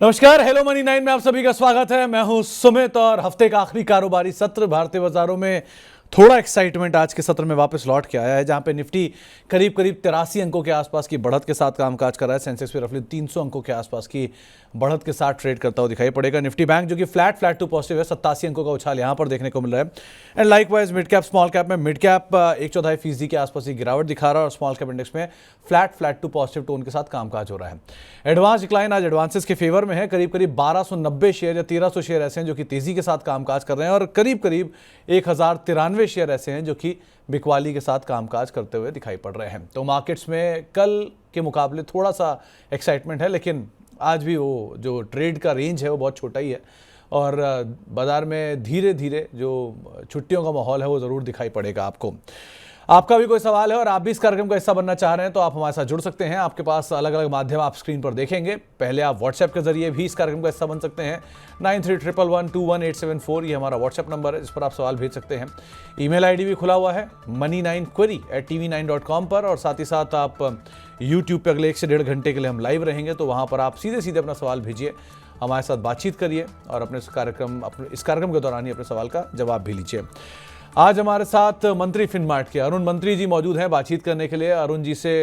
नमस्कार, hello money 9 में आप सभी का स्वागत है। मैं हूं सुमित और हफ्ते का आखिरी कारोबारी सत्र भारतीय बाजारों में थोड़ा एक्साइटमेंट आज के सत्र में वापस लौट के आया है, जहां पे निफ्टी करीब 83 अंकों के आसपास की बढ़त के साथ कामकाज कर रहा है। सेंसेक्स पे रफली 300 अंकों के आसपास की बढ़त के साथ ट्रेड करता हुआ दिखाई पड़ेगा। निफ्टी बैंक जो कि फ्लैट टू पॉजिटिव है, 87 अंकों का उछाल यहां पर देखने को मिल रहा है। And likewise mid cap small cap में मिड कैप 1/4% के आसपास की गिरावट दिखा रहा है और स्मॉल कैप इंडेक्स में फ्लैट टू पॉजिटिव टोन के साथ कामकाज हो रहा है। एडवांस डिक्लाइन आज एडवांसेस के फेवर में है। करीब 1290 शेयर या 1300 शेयर ऐसे हैं जो कि तेजी के साथ कामकाज कर रहे हैं और करीब 1093 शेयर ऐसे हैं जो कि बिकवाली के साथ कामकाज करते हुए दिखाई पड़ रहे हैं। तो मार्केट्स में कल के मुकाबले थोड़ा सा एक्साइटमेंट है, लेकिन आज भी वो जो ट्रेड का रेंज है वो बहुत छोटा ही है और बाजार में धीरे धीरे जो छुट्टियों का माहौल है वो ज़रूर दिखाई पड़ेगा आपको। आपका भी कोई सवाल है और आप भी इस कार्यक्रम का हिस्सा बनना चाह रहे हैं तो आप हमारे साथ जुड़ सकते हैं। आपके पास अलग अलग माध्यम आप स्क्रीन पर देखेंगे। पहले आप व्हाट्सएप के जरिए भी इस कार्यक्रम का हिस्सा बन सकते हैं। 9311121874 ये हमारा व्हाट्सएप नंबर है, जिस पर आप सवाल भेज सकते हैं। ईमेल आईडी भी खुला हुआ है money9query@tv9.com पर, और साथ ही साथ आप यूट्यूब पर अगले 1 से 1.5 घंटे के लिए हम लाइव रहेंगे, तो वहाँ पर आप सीधे अपना सवाल भेजिए, हमारे साथ बातचीत करिए और अपने इस कार्यक्रम के दौरान ही अपने सवाल का जवाब भी लीजिए। आज हमारे साथ मंत्री फिनमार्ट के अरुण मंत्री जी मौजूद हैं बातचीत करने के लिए। अरुण जी से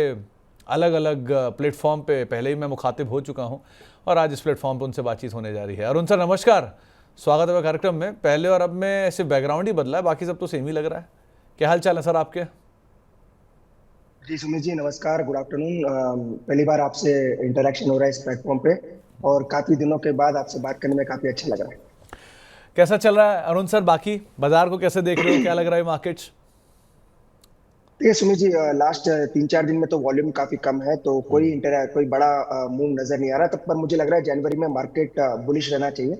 अलग अलग प्लेटफॉर्म पे पहले ही मैं मुखातिब हो चुका हूं और आज इस प्लेटफॉर्म पे उनसे बातचीत होने जा रही है। अरुण सर नमस्कार, स्वागत है कार्यक्रम में। पहले और अब में ऐसे बैकग्राउंड ही बदला है, बाकी सब तो सेम ही लग रहा है। क्या हाल चाल है सर आपके? जी सुमित जी नमस्कार, गुड आफ्टरनून। पहली बार आपसे इंटरेक्शन हो रहा है इस प्लेटफॉर्म पे और काफी दिनों के बाद आपसे बात करने में काफी अच्छा लग रहा है। कैसा चल रहा है अरुण सर? बाकी बाजार को कैसे देख रहे हो, क्या लग रहा है मार्केट्स? देखिए सुमित जी, लास्ट 3-4 दिन में तो वॉल्यूम काफी कम है, तो कोई बड़ा मूव नजर नहीं आ रहा। तब पर मुझे लग रहा है जनवरी में मार्केट बुलिश रहना चाहिए,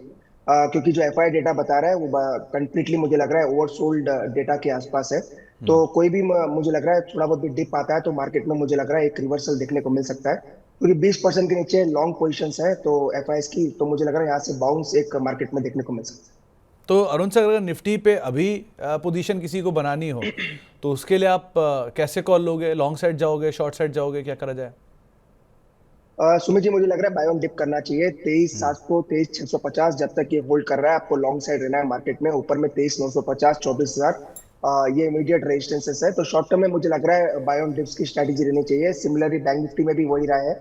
क्योंकि जो एफआई डेटा बता रहा है वो कंप्लीटली मुझे लग रहा है ओवरसोल्ड डेटा के आसपास है। तो कोई भी मुझे लग रहा है थोड़ा बहुत भी डिप आता है तो मार्केट में मुझे लग रहा है एक रिवर्सल देखने को मिल सकता है, क्योंकि 20% के नीचे लॉन्ग पोजिशंस है तो एफआईएस की, तो मुझे लग रहा है यहाँ से बाउंस एक मार्केट में देखने को मिल सकता है। तो अरुण सर अगर निफ्टी पे अभी पोजीशन किसी को बनानी हो तो उसके लिए आप कैसे कॉल लोगे? लॉन्ग साइड जाओगे, शॉर्ट साइड जाओगे, क्या करा जाए? सुमित जी मुझे लग रहा है बाय ऑन डिप करना चाहिए। 23,700 23,650 जब तक ये होल्ड कर रहा है आपको लॉन्ग साइड रहना है मार्केट में। ऊपर में 23,950 24,000 ये इमीडिएट रेजिस्टेंसेस है, तो शॉर्ट टर्म में मुझे लग रहा है बाय ऑन डिप्स की स्ट्रैटेजी रहनी चाहिए। सिमिलरली बैंक निफ्टी में भी वही रहा है।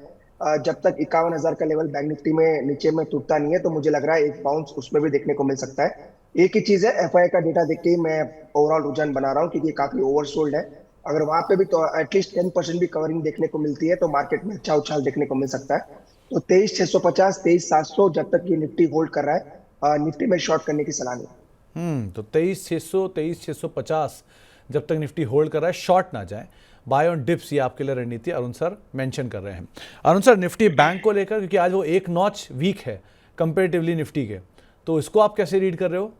जब तक 51,000 का लेवल बैंक निफ्टी में नीचे में टूटता नहीं है तो मुझे लग रहा है एक बाउंस उसमें भी देखने को मिल सकता है। एक ही चीज है, एफआई का डेटा देख के ही मैं ओवरऑल रुझान बना रहा हूँ, क्योंकि काफी ओवरसोल्ड है। अगर वहां पे भी तो एटलीस्ट 10% भी कवरिंग देखने को मिलती है तो मार्केट में अच्छा उछाल देखने को मिल सकता है। तो 23,650 23,700 जब तक ये निफ्टी होल्ड कर रहा है निफ्टी में शॉर्ट करने की सलाह नहीं। तो 23,600 23,650 जब तक निफ्टी होल्ड कर रहा है शॉर्ट ना जाए, बाय ऑन डिप्स, ये आपके लिए रणनीति अरुण सर मेंशन कर रहे हैं। अरुण सर निफ्टी बैंक को लेकर, क्योंकि आज वो एक नॉच वीक है कंपेरेटिवली निफ्टी के, तो इसको आप कैसे रीड कर रहे हो?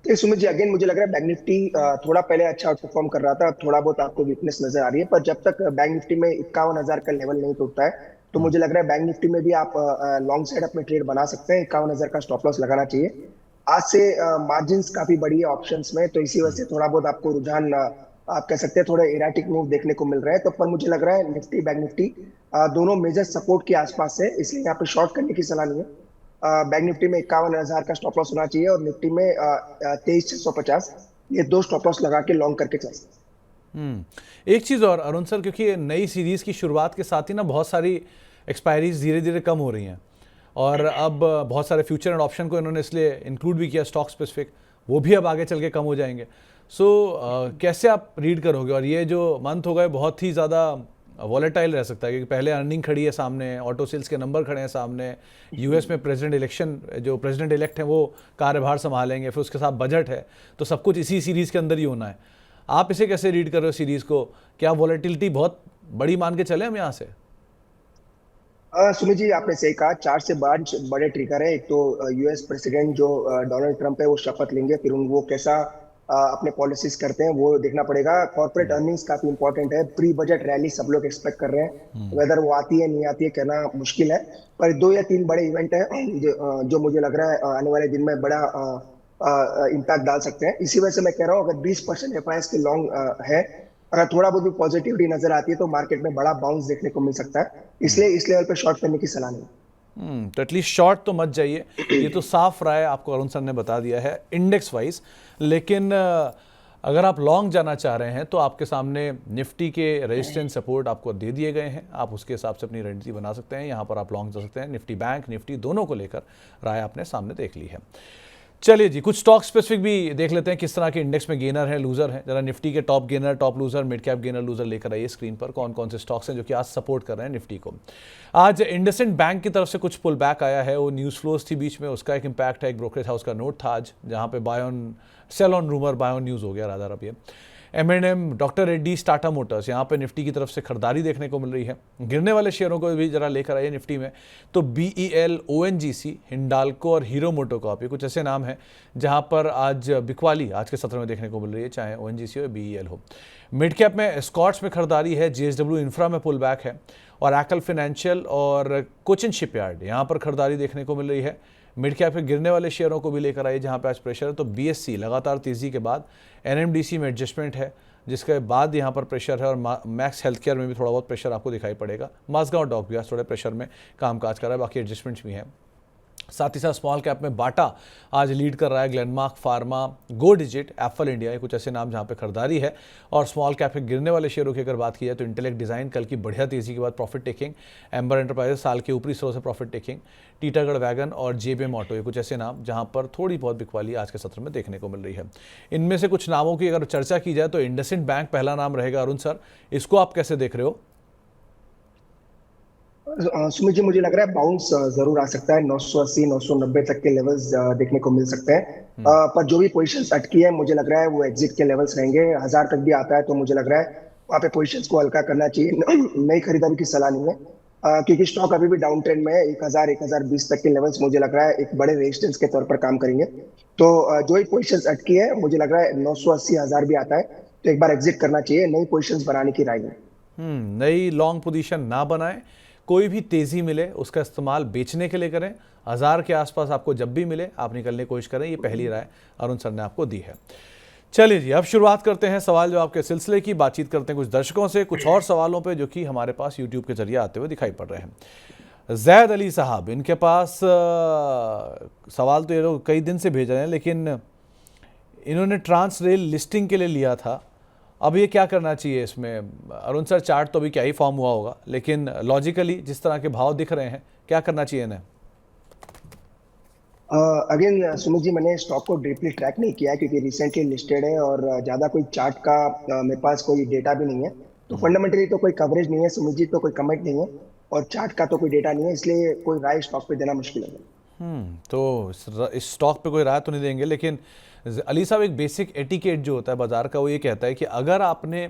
सुमित जी अगेन मुझे लग रहा है बैंक निफ्टी थोड़ा पहले अच्छा परफॉर्म कर रहा था, थोड़ा बहुत आपको वीकनेस नजर आ रही है, पर जब तक बैंक निफ्टी में 51,000 का लेवल नहीं टूटता है तो मुझे लग रहा है बैंक निफ्टी में भी आप लॉन्ग साइड अपने ट्रेड बना सकते हैं। 51,000 का स्टॉप लॉस लगाना चाहिए। आज से मार्जिन काफी बड़ी है ऑप्शंस में, तो इसी वजह से थोड़ा बहुत आपको रुझान आप कह सकते हैं थोड़े इराटिक मूव देखने को मिल रहा है। तो पर मुझे लग रहा है निफ्टी बैंक निफ्टी दोनों मेजर सपोर्ट के आसपास है, इसलिए यहाँ पे शॉर्ट करने की सलाह नहीं है। बैंक निफ्टी में 51,000 का स्टॉप लॉस होना चाहिए और निफ्टी में 23,650, ये दो स्टॉप लॉस लगा के लॉन्ग करके चल सकते। एक चीज़ और अरुण सर, क्योंकि नई सीरीज़ की शुरुआत के साथ ही ना बहुत सारी एक्सपायरीज धीरे धीरे कम हो रही हैं और अब बहुत सारे फ्यूचर एंड ऑप्शन को इन्होंने इसलिए इंक्लूड भी किया स्टॉक स्पेसिफिक, वो भी अब आगे चल के कम हो जाएंगे। सो कैसे आप रीड करोगे? और ये जो मंथ होगा बहुत ही ज़्यादा वॉलेटाइल रह सकता है, क्योंकि पहले अर्निंग खड़ी है सामने, ऑटो सेल्स के नंबर खड़े हैं सामने, यूएस में प्रेसिडेंट इलेक्ट हैं वो कार्यभार संभालेंगे, फिर उसके साथ बजट है, तो सब कुछ इसी सीरीज़ के अंदर ही होना है। आप इसे कैसे रीड कर रहे हो सीरीज़ को? क्या वॉलेटिलिटी बहुत बड़ी मान के चले हम यहाँ से? सुमित जी आपने सही कहा, 4 से 5 बड़े ट्रिगर है। एक तो यूएस प्रेसिडेंट जो डोनाल्ड ट्रंप है वो शपथ लेंगे, फिर वो कैसा अपने पॉलिसीज करते हैं वो देखना पड़ेगा। कॉर्पोरेट अर्निंग्स काफी इंपॉर्टेंट है। प्री बजट रैली सब लोग एक्सपेक्ट कर रहे हैं, वेदर वो आती है नहीं आती है कहना मुश्किल है, पर 2 या 3 बड़े इवेंट है जो मुझे लग रहा है आने वाले दिन में बड़ा इम्पैक्ट डाल सकते हैं। इसी वजह से मैं कह रहा हूँ अगर 20% एफआईएस के लॉन्ग है, अगर थोड़ा बहुत भी पॉजिटिविटी नजर आती है तो मार्केट में बड़ा बाउंस देखने को मिल सकता है, इसलिए इस लेवल पे शॉर्ट करने की सलाह नहीं। तो एटलीस्ट शॉर्ट तो मत जाइए, ये तो साफ राय आपको अरुण सर ने बता दिया है इंडेक्स वाइज। लेकिन अगर आप लॉन्ग जाना चाह रहे हैं तो आपके सामने निफ्टी के रेजिस्टेंस सपोर्ट आपको दे दिए गए हैं, आप उसके हिसाब से अपनी रणनीति बना सकते हैं। यहाँ पर आप लॉन्ग जा सकते हैं, निफ्टी बैंक निफ्टी दोनों को लेकर राय आपने सामने देख ली है। चलिए जी, कुछ स्टॉक स्पेसिफिक भी देख लेते हैं किस तरह के इंडेक्स में गेनर है लूजर है। जरा निफ्टी के top gainer top loser mid cap gainer loser लेकर आइए स्क्रीन पर, कौन कौन से स्टॉक्स हैं जो कि आज सपोर्ट कर रहे हैं निफ्टी को। आज इंडसइंड बैंक की तरफ से कुछ पुल बैक आया है, वो न्यूज़ फ्लोज थी बीच में, उसका एक इम्पैक्ट है। एक ब्रोकरेज हाउस का नोट था आज जहाँ पे buy on sell on rumour buy on news हो गया रादर। अब ये M&M doctor Reddy's Tata Motors यहाँ पे निफ्टी की तरफ से खरीदारी देखने को मिल रही है। गिरने वाले शेयरों को भी जरा लेकर आइए निफ्टी में, तो BEL ONGC हिंडाल्को और हीरो मोटोकॉर्प, ये कुछ ऐसे नाम हैं जहाँ पर आज बिकवाली आज के सत्र में देखने को मिल रही है, चाहे ONGC हो या BEL हो। मिड कैप में स्कॉट्स में खरीदारी है, JSW इंफ्रा में पुल बैक है, और एकल फाइनेंशियल और कोचिन शिपयार्ड यहाँ पर खरीदारी देखने को मिल रही है। मिड कैप के गिरने वाले शेयरों को भी लेकर आइए जहां पे आज प्रेशर है, तो BSC लगातार तेजी के बाद, NMDC में एडजस्टमेंट है जिसके बाद यहां पर प्रेशर है, और मैक्स हेल्थ केयर में भी थोड़ा बहुत प्रेशर आपको दिखाई पड़ेगा। माजगांव डॉक भी आज थोड़े प्रेशर में कामकाज कर रहा है, बाकी एडजस्टमेंट्स भी हैं। साथ ही साथ स्मॉल कैप में बाटा आज लीड कर रहा है, ग्लेनमार्क फार्मा, गो डिजिट, एप्पल इंडिया, ये कुछ ऐसे नाम जहां पे खरीदारी है। और स्मॉल कैप के गिरने वाले शेयरों की अगर बात की जाए तो इंटेलेक्ट डिज़ाइन कल की बढ़िया तेजी के बाद प्रॉफिट टेकिंग, एम्बर एंटरप्राइजेस साल के ऊपरी स्रोत से प्रॉफिट टेकिंग, टीटागढ़ वैगन और JBM ऑटो, ये कुछ ऐसे नाम जहां पर थोड़ी बहुत बिकवाली आज के सत्र में देखने को मिल रही है। इनमें से कुछ नामों की अगर चर्चा की जाए तो इंडसइंड बैंक पहला नाम रहेगा। अरुण सर, इसको आप कैसे देख रहे हो? सुमित जी, मुझे लग रहा है बाउंस जरूर आ सकता है, 980 990 तक के लेवल्स देखने को मिल सकते हैं। पर जो भी पोजीशंस अटकी है मुझे लग रहा है वो एग्जिट के लेवल्स रहेंगे। 1000 तक भी आता है तो मुझे लग रहा है वहाँ पे पोजीशंस को हल्का करना चाहिए, नई खरीदारी की सलाह नहीं है। क्योंकि स्टॉक अभी भी डाउन ट्रेंड में है। 1000 1020 तक के लेवल्स मुझे लग रहा है एक बड़े रेजिस्टेंस के तौर पर काम करेंगे। तो जो ही पोजीशंस अटकी है मुझे लग रहा है 980 1000 भी आता है तो एक बार एग्जिट करना चाहिए, नई पोजीशंस बनाने की राय है। नई लॉन्ग पोजीशन ना बनाएं, कोई भी तेजी मिले उसका इस्तेमाल बेचने के लिए करें। 1000 के आसपास आपको जब भी मिले आप निकलने की कोशिश करें, ये पहली राय अरुण सर ने आपको दी है। चलिए जी, अब शुरुआत करते हैं सवाल जवाब के सिलसिले की, बातचीत करते हैं कुछ दर्शकों से कुछ और सवालों पे जो कि हमारे पास यूट्यूब के जरिए आते हुए दिखाई पड़ रहे हैं। जैद अली साहब, इनके पास सवाल तो ये लोग कई दिन से भेज रहे हैं, लेकिन इन्होंने ट्रांस रेल लिस्टिंग के लिए लिया था। अब ये क्या करना चाहिए इसमें? अरुण सर, चार्ट तो अभी क्या ही फॉर्म हुआ होगा, लेकिन लॉजिकली जिस तरह के भाव दिख रहे हैं, क्या करना चाहिए इन्हें? अगेन सुमित जी, मैंने स्टॉक को डीपली ट्रैक नहीं किया क्योंकि रिसेंटली लिस्टेड है और ज्यादा कोई चार्ट का मेरे पास कोई डेटा भी नहीं है। तो फंडामेंटली तो कोई कवरेज नहीं है सुमित जी, तो कोई कमेंट नहीं है, और चार्ट का तो कोई डेटा नहीं है, इसलिए कोई राय स्टॉक पे देना मुश्किल है। तो इस स्टॉक पे कोई राय तो नहीं देंगे, लेकिन अली साहब एक बेसिक एटिकेट जो होता है बाजार का वो ये कहता है कि अगर आपने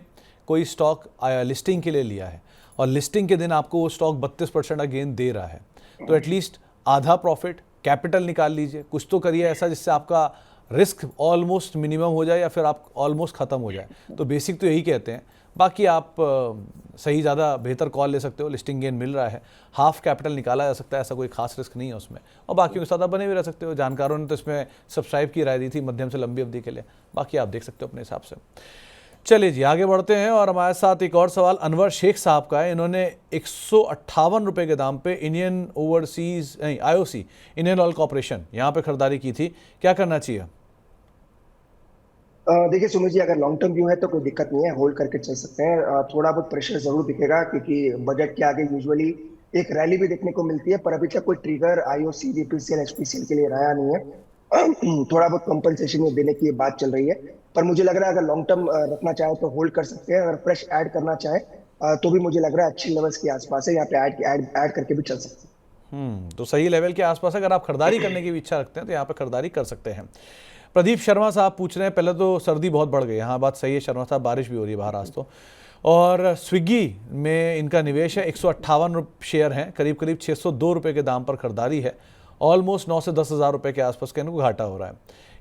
कोई स्टॉक लिस्टिंग के लिए लिया है और लिस्टिंग के दिन आपको वो स्टॉक 32% का गेन दे रहा है, तो एटलीस्ट आधा प्रॉफिट कैपिटल निकाल लीजिए, कुछ तो करिए ऐसा जिससे आपका रिस्क ऑलमोस्ट मिनिमम हो जाए या फिर आप ऑलमोस्ट ख़त्म हो जाए। तो बेसिक तो यही कहते हैं, बाकी आप सही ज़्यादा बेहतर कॉल ले सकते हो। लिस्टिंग गेन मिल रहा है, हाफ कैपिटल निकाला जा सकता है, ऐसा कोई खास रिस्क नहीं है उसमें, और बाकियों के साथ आप बने भी रह सकते हो। जानकारों ने तो इसमें सब्सक्राइब की राय दी थी मध्यम से लंबी अवधि के लिए, बाकी आप देख सकते हो अपने हिसाब से। चलिए जी, आगे बढ़ते हैं, और हमारे साथ एक और सवाल अनवर शेख साहब का है। इन्होंने 158 रुपये के दाम पे इंडियन ओवरसीज नहीं IOC इंडियन ऑयल कॉर्पोरेशन यहाँ पे खरीदारी की थी, क्या करना चाहिए? देखिए सुमित जी, अगर लॉन्ग टर्म व्यू है तो कोई दिक्कत नहीं है, होल्ड करके चल सकते हैं। थोड़ा बहुत प्रेशर जरूर दिखेगा क्योंकि बजट के आगे यूजुअली एक रैली भी देखने को मिलती है, पर अभी तक कोई ट्रिगर IOC BPCL HPCL के लिए रहा नहीं है। थोड़ा बहुत कंपनसेशन देने की बात चल रही है, पर मुझे लग रहा है अगर लॉन्ग टर्म रखना चाहे तो होल्ड कर सकते हैं। अगर फ्रेश ऐड करना चाहे तो भी मुझे लग रहा है अच्छी लेवल्स के आसपास है, यहाँ पे ऐड करके भी चल सकते हैं। तो सही लेवल के आसपास अगर आप खरीदारी करने की भी इच्छा रखते हैं तो यहाँ पे खरीदारी कर सकते हैं। प्रदीप शर्मा साहब पूछ रहे हैं, पहले तो सर्दी बहुत बढ़ गई, हाँ बात सही है शर्मा साहब, बारिश भी हो रही है बाहर आज तो, और स्विगी में इनका निवेश है, 158 शेयर हैं, करीब करीब 602 रुपये के दाम पर खरीदारी है, ऑलमोस्ट 9 से 10 हज़ार रुपये के आसपास का इनको घाटा हो रहा है।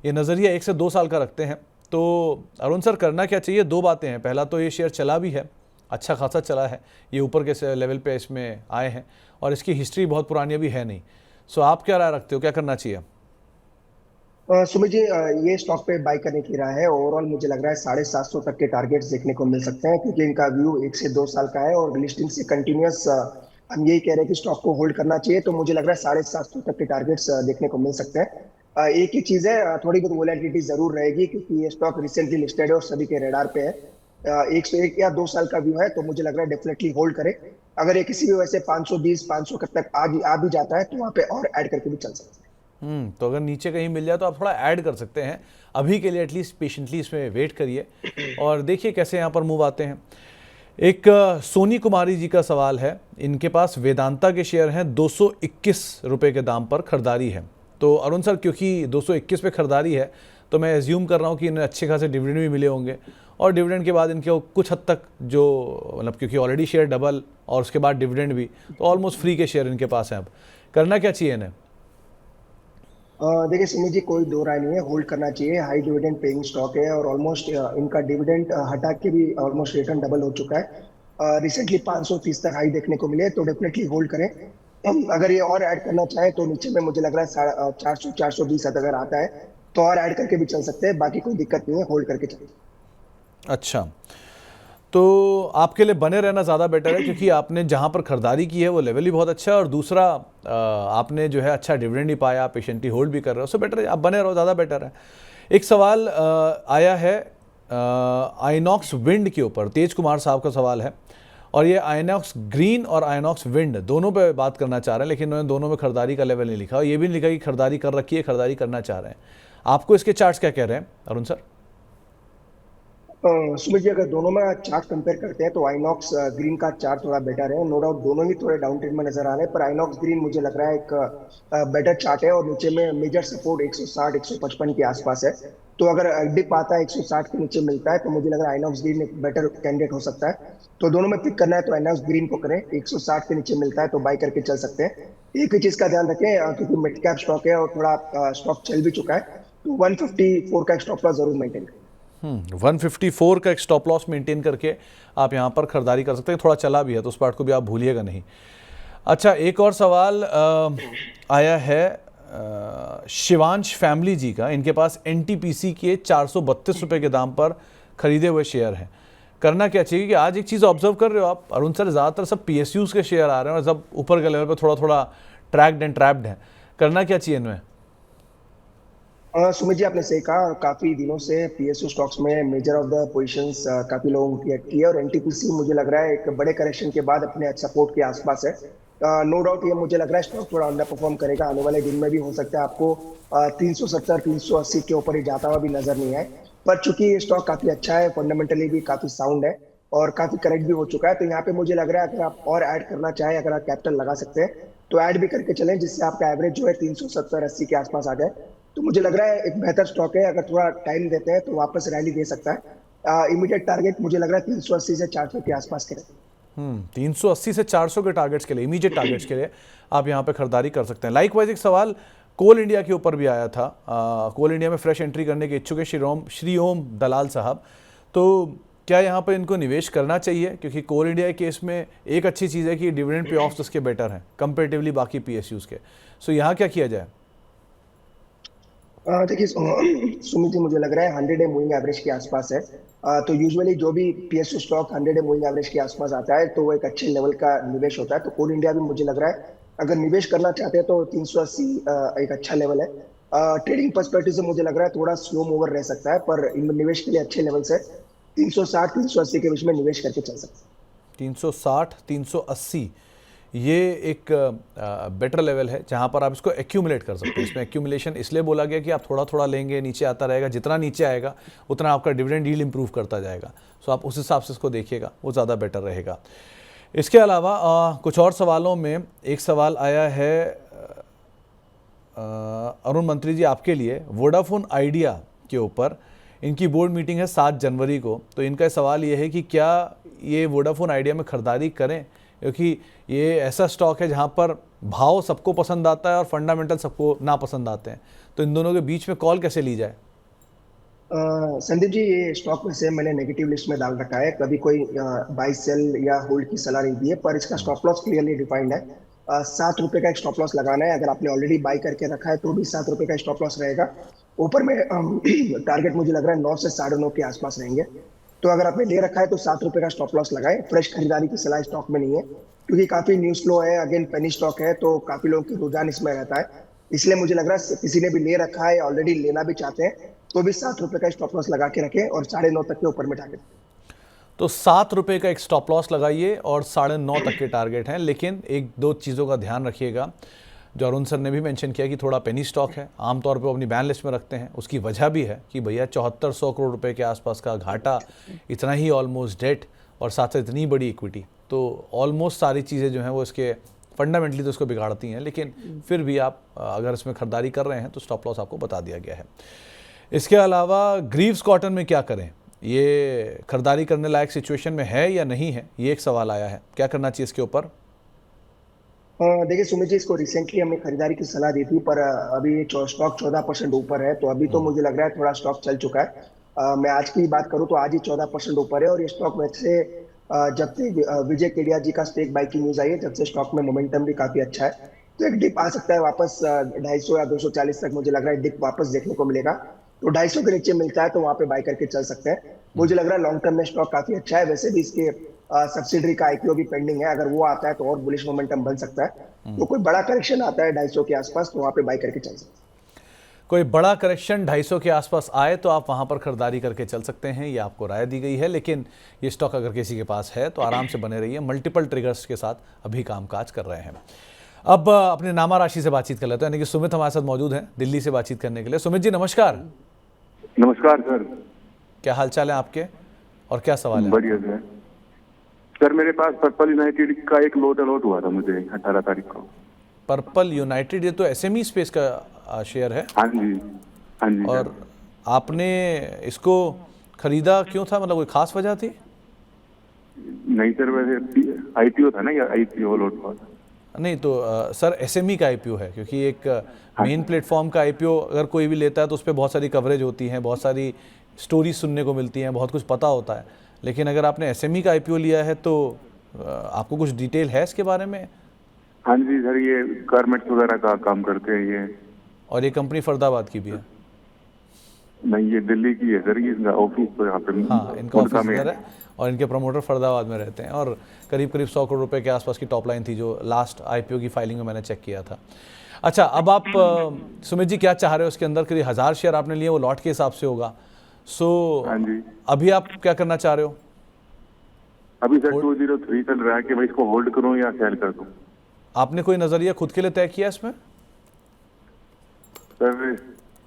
ये नज़रिया 1 से 2 साल का रखते हैं, तो अरुण सर करना क्या चाहिए? 2 बातें हैं, पहला तो ये शेयर चला भी है, अच्छा खासा चला है, ये ऊपर के लेवल पे इसमें आए हैं, और इसकी हिस्ट्री बहुत पुरानी अभी है नहीं। सो आप क्या राय रखते हो, क्या करना चाहिए? सुमित जी, ये स्टॉक पे बाय करने की राय है। ओवरऑल मुझे लग रहा है 750 तक के टारगेट्स देखने को मिल सकते हैं, क्योंकि इनका व्यू 1 से 2 साल का है और लिस्टिंग से कंटिन्यूअस हम यही कह रहे हैं कि स्टॉक को होल्ड करना चाहिए। तो मुझे लग रहा है 750 तक के टारगेट्स देखने को मिल सकते हैं। एक ही चीज है, थोड़ी बहुत वोलेटिलिटी जरूर रहेगी, क्योंकि ये स्टॉक रिसेंटली लिस्टेड है और सभी के रेडार पे है। 101 या 2 साल का व्यू है, तो मुझे लग रहा है डेफिनेटली होल्ड करें। अगर ये किसी भी वजह से 520 500 तक आ भी जाता है, तो वहां पे और ऐड करके भी चल सकते हैं। तो अगर नीचे कहीं मिल जाए तो आप थोड़ा ऐड कर सकते हैं। अभी के लिए एटलीस्ट पेशेंटली इसमें वेट करिए और देखिए कैसे यहाँ पर मूव आते हैं। एक सोनी कुमारी जी का सवाल है। इनके पास वेदांता के शेयर हैं, 221 रुपए के दाम पर खरीदारी है। तो अरुण सर, क्योंकि 221 पे खरीदारी है तो मैं एज्यूम कर रहा हूँ कि इन्हें अच्छे खासे डिविडेंड भी मिले होंगे, और डिविडेंड के बाद इनके कुछ हद तक जो मतलब, क्योंकि ऑलरेडी शेयर डबल और उसके बाद डिविडेंड भी, तो ऑलमोस्ट फ्री के शेयर इनके पास हैं। अब करना क्या चाहिए इन्हें? देखिए सुमित जी, कोई दो राय नहीं है, होल्ड करना चाहिए। हाई डिविडेंड पेइंग स्टॉक है और ऑलमोस्ट इनका डिविडेंड हटा के भी ऑलमोस्ट रिटर्न डबल हो चुका है। रिसेंटली 530 तक हाई देखने को मिले, तो डेफिनेटली होल्ड करें। अगर ये और ऐड करना चाहे तो नीचे में मुझे लग रहा है 400 420 अगर आता है तो और ऐड करके भी चल सकते हैं। बाकी कोई दिक्कत नहीं है, होल्ड करके चलते हैं। अच्छा, तो आपके लिए बने रहना ज़्यादा बेटर है, क्योंकि आपने जहाँ पर खरीदारी की है वो लेवल ही बहुत अच्छा है, और दूसरा आपने जो है अच्छा डिविडेंड ही पाया, पेशेंटली होल्ड भी कर रहे हो, उससे बेटर है आप बने रहो, ज़्यादा बेटर है। एक सवाल आया है आइनॉक्स विंड के ऊपर, तेज कुमार साहब का सवाल है, और ये आइनॉक्स ग्रीन और आइनॉक्स विंड दोनों पे बात करना चाह रहे हैं, लेकिन उन्होंने दोनों में खरीदारी का लेवल नहीं लिखा, और ये भी नहीं लिखा कि खरीदारी कर रखी है, खरीदारी करना चाह रहे हैं। आपको इसके चार्ट्स क्या कह रहे हैं अरुण सर? सुमित जी, अगर दोनों में चार्ट कंपेयर करते हैं तो आइनॉक्स ग्रीन का चार्ट थोड़ा बेटर है। नो डाउट दोनों ही थोड़े डाउन ट्रेंड में नजर आ रहे हैं, पर आइनॉक्स ग्रीन मुझे लग रहा है एक बेटर चार्ट है और नीचे में मेजर सपोर्ट 160 155 के आसपास है। तो अगर डिप आता है 160 के नीचे मिलता है, तो मुझे लग रहा है आइनॉक्स ग्रीन एक बेटर कैंडिडेट हो सकता है। तो दोनों में पिक करना है तो आइनॉक्स ग्रीन को करें। 160 के नीचे मिलता है तो बाय करके चल सकते हैं। एक ही चीज का ध्यान रखें, क्योंकि मिड कैप स्टॉक है और थोड़ा स्टॉक चल भी चुका है, तो 154 का स्टॉप लॉस जरूर मेंटेन करें। 154 का एक स्टॉप लॉस मेंटेन करके आप यहाँ पर खरीदारी कर सकते हैं। थोड़ा चला भी है तो उस पार्ट को भी आप भूलिएगा नहीं। अच्छा, एक और सवाल आया है शिवांश फैमिली जी का। इनके पास एनटीपीसी के 432 रुपये के दाम पर खरीदे हुए शेयर हैं। करना क्या चाहिए? कि आज एक चीज़ ऑब्जर्व कर रहे हो आप अरुण सर, ज़्यादातर सब पीएसयूज़ के शेयर आ रहे हैं और सब ऊपर के लेवल पर थोड़ा थोड़ा ट्रैक्ड एंड ट्रैप्ड हैं। करना क्या चाहिए इनमें? सुमित जी, आपने सही कहा, और काफी दिनों से पीएसयू स्टॉक्स में मेजर ऑफ द पोजीशंस काफी लोगों की की है, और एनटीपीसी मुझे लग रहा है एक बड़े करेक्शन के बाद अपने सपोर्ट के आसपास है। नो डाउट ये मुझे लग रहा है स्टॉक थोड़ा अंडर परफॉर्म करेगा आने वाले दिन में भी। हो सकता है आपको 370 380 के ऊपर ही जाता हुआ भी नजर नहीं आए, पर चूंकि ये स्टॉक काफी अच्छा है, फंडामेंटली भी काफी साउंड है और काफी करेक्ट भी हो चुका है, तो यहाँ पे मुझे लग रहा है अगर आप और ऐड करना चाहें, अगर आप कैपिटल लगा सकते हैं तो ऐड भी करके चलें, जिससे आपका एवरेज जो है 370 80 के आसपास आ जाए। तो मुझे लग रहा है एक बेहतर स्टॉक है। अगर थोड़ा टाइम देते हैं तो वापस रैली दे सकता है। इमीडिएट टारगेट मुझे लग रहा है 380 से 400 के आसपास करें। 380 से 400 के टारगेट्स के लिए, इमीडिएट टारगेट्स के लिए आप यहाँ पे खरीदारी कर सकते हैं। लाइकवाइज एक सवाल कोल इंडिया के ऊपर भी आया था। कोल इंडिया में फ्रेश एंट्री करने के इच्छुक है श्री ओम दलाल साहब। तो क्या यहाँ पर इनको निवेश करना चाहिए? क्योंकि कोल इंडिया के केस में एक अच्छी चीज़ है कि डिविडेंड पे ऑफ्स उसके बेटर हैं कंपेरेटिवली बाकी पीएसयूज़ के। सो यहाँ क्या किया जाए? देखिए सुमित जी, मुझे लग रहा है 100 डे मूविंग एवरेज के आसपास है। तो यूजुअली जो भी PSU stock 100 day moving average के आसपास आता है तो वो एक अच्छे लेवल का निवेश होता है। तो कोल इंडिया भी मुझे लग रहा है अगर निवेश करना चाहते हैं तो 380 एक अच्छा लेवल है। ट्रेडिंग पर्सपेक्टिव से मुझे लग रहा है थोड़ा स्लो मूवर रह सकता है, पर निवेश के लिए अच्छे लेवल से 360 380 के बीच में निवेश करके चल सकते हैं। 360 380 ये एक बेटर लेवल है जहाँ पर आप इसको एक्यूमुलेट कर सकते हैं। इसमें एक्यूमुलेशन इसलिए बोला गया कि आप थोड़ा थोड़ा लेंगे, नीचे आता रहेगा, जितना नीचे आएगा उतना आपका डिविडेंड यील्ड इंप्रूव करता जाएगा। सो आप उस हिसाब से इसको देखिएगा, वो ज़्यादा बेटर रहेगा। इसके अलावा कुछ और सवालों में एक सवाल आया है अरुण मंत्री जी आपके लिए, वोडाफोन आइडिया के ऊपर। इनकी बोर्ड मीटिंग है 7 जनवरी को। तो इनका सवाल ये है कि क्या ये वोडाफोन आइडिया में खरीदारी करें, क्योंकि ये ऐसा स्टॉक है जहाँ पर भाव सबको पसंद आता है और फंडामेंटल सबको ना पसंद आते हैं। तो इन दोनों के बीच में कॉल कैसे ली जाए? संदीप जी, ये स्टॉक में से मैंने नेगेटिव लिस्ट में डाल रखा है। कभी कोई बाई सेल या होल्ड की सलाह नहीं दी है, पर इसका स्टॉप लॉस क्लियरली डिफाइंड है। 7 रुपए का एक स्टॉप लॉस लगाना है। अगर आपने ऑलरेडी बाई करके रखा है तो भी 7 रुपए का स्टॉप लॉस रहेगा। ऊपर में टारगेट मुझे लग रहा है 9 से 9:30 के आसपास रहेंगे। तो अगर आपने ले रखा है तो 7 रुपए का स्टॉप लॉस लगाए। फ्रेश खरीदारी की सलाह स्टॉक में नहीं है, क्योंकि काफी न्यूज फ्लो है, अगेन पेनी स्टॉक है, तो काफी लोगों की रुझान इसमें रहता है। इसलिए मुझे लग रहा है किसी ने भी ले रखा है, ऑलरेडी लेना भी चाहते हैं, तो भी 7 रुपए का स्टॉप लॉस लगा के रखें और 9:30 तक के ऊपर में टारगेट। तो 7 रुपये का एक स्टॉप लॉस लगाइए और 9:30 तक के टारगेट हैं। लेकिन एक दो चीज़ों का ध्यान रखिएगा, जो अरुण सर ने भी मेंशन किया कि थोड़ा पेनी स्टॉक है, आमतौर पे वो अपनी बैन लिस्ट में रखते हैं। उसकी वजह भी है कि भैया 7400 करोड़ रुपए के आसपास का घाटा, इतना ही ऑलमोस्ट डेट और साथ साथ इतनी बड़ी इक्विटी, तो ऑलमोस्ट सारी चीज़ें जो हैं वो इसके फंडामेंटली तो इसको बिगाड़ती हैं। लेकिन फिर भी आप अगर इसमें खरीदारी कर रहे हैं तो स्टॉप लॉस आपको बता दिया गया है। इसके अलावा ग्रीव्स कॉटन में क्या करें, ये खरीदारी करने लायक सिचुएशन में है या नहीं है, ये एक सवाल आया है, क्या करना चाहिए इसके ऊपर? देखिए सुमित जी, इसको रिसेंटली हमने खरीदारी की सलाह दी थी, पर अभी स्टॉक 14% ऊपर है, तो अभी तो मुझे लग रहा है थोड़ा स्टॉक चल चुका है। मैं आज की बात करूं तो आज ही 14% ऊपर है, और ये स्टॉक में से जब से विजय केडिया जी का स्टेक बाई की न्यूज आई है, जब से स्टॉक में मोमेंटम भी काफी अच्छा है। तो एक डिप आ सकता है वापस 250 या 240 तक, मुझे लग रहा है डिप वापस देखने को मिलेगा। तो 250 के नीचे मिलता है तो वहां पे बाय करके चल सकते हैं। मुझे लग रहा है लॉन्ग टर्म में स्टॉक काफी अच्छा है। वैसे भी इसके सब्सिडरी का आईपीओ भी पेंडिंग है, अगर वो आता है तो और बुलिश मोमेंटम बन सकता है। तो कोई बड़ा करेक्शन आता है 250 के आसपास, तो वहां पे बाय करके चल सकते हैं। कोई बड़ा करेक्शन 250 के आसपास आए तो आप वहां पर खरीदारी करके चल सकते हैं, ये आपको राय दी गई है। लेकिन ये स्टॉक अगर किसी के पास है तो आराम से बने रहिए, मल्टीपल ट्रिगर्स के साथ अभी कामकाज कर रहे हैं। अब अपने नामा राशि से बातचीत कर लेते हैं, यानी कि सुमित हमारे साथ मौजूद हैं दिल्ली से बातचीत करने के लिए। सुमित जी नमस्कार। नमस्कार सर। क्या हालचाल है आपके और क्या सवाल है? बढ़िया सर, मेरे पास पर्पल यूनाइटेड का एक लोट अलॉट हुआ था मुझे 18 तारीख को। पर्पल यूनाइटेड, ये तो एसएमई स्पेस का शेयर है। हाँ जी, हाँ जी। और आपने इसको खरीदा क्यों था, मतलब कोई खास वजह थी? नहीं सर, वैसे आईपीओ था ना, या आईपीओ लोट हुआ था। नहीं तो सर एसएमई का आईपीओ है, क्योंकि एक मेन प्लेटफॉर्म का आईपीओ अगर कोई भी लेता है तो उस पर बहुत सारी कवरेज होती है, बहुत सारी स्टोरी सुनने को मिलती हैं, बहुत कुछ पता होता है। लेकिन अगर आपने एसएमई का आईपीओ लिया है तो आपको कुछ डिटेल है इसके बारे में? हाँ जी सर, ये गारमेंट्स वगैरह का काम करते हैं ये। और ये कंपनी फरीदाबाद की भी है? नहीं, ये दिल्ली की है सर, ये ऑफिस तो यहाँ पे हाँ, इनका ऑफिस इधर है और इनके प्रमोटर फरीदाबाद में रहते हैं। और करीब करीब 100 करोड़ रुपए के आसपास की टॉप लाइन थी जो लास्ट आईपीओ की फाइलिंग में मैंने चेक किया था। अच्छा, अब आप सुमित जी क्या चाह रहे हो इसके अंदर? करीब 1000 शेयर आपने लिए, वो लॉट के हिसाब से होगा। हाँ जी। अभी आप क्या करना चाह रहे हो? अभी सर 203 चल रहा है कि मैं इसको होल्ड करूँ या सेल कर दूँ। आपने कोई नजरिया खुद के लिए तय किया इसमें? सर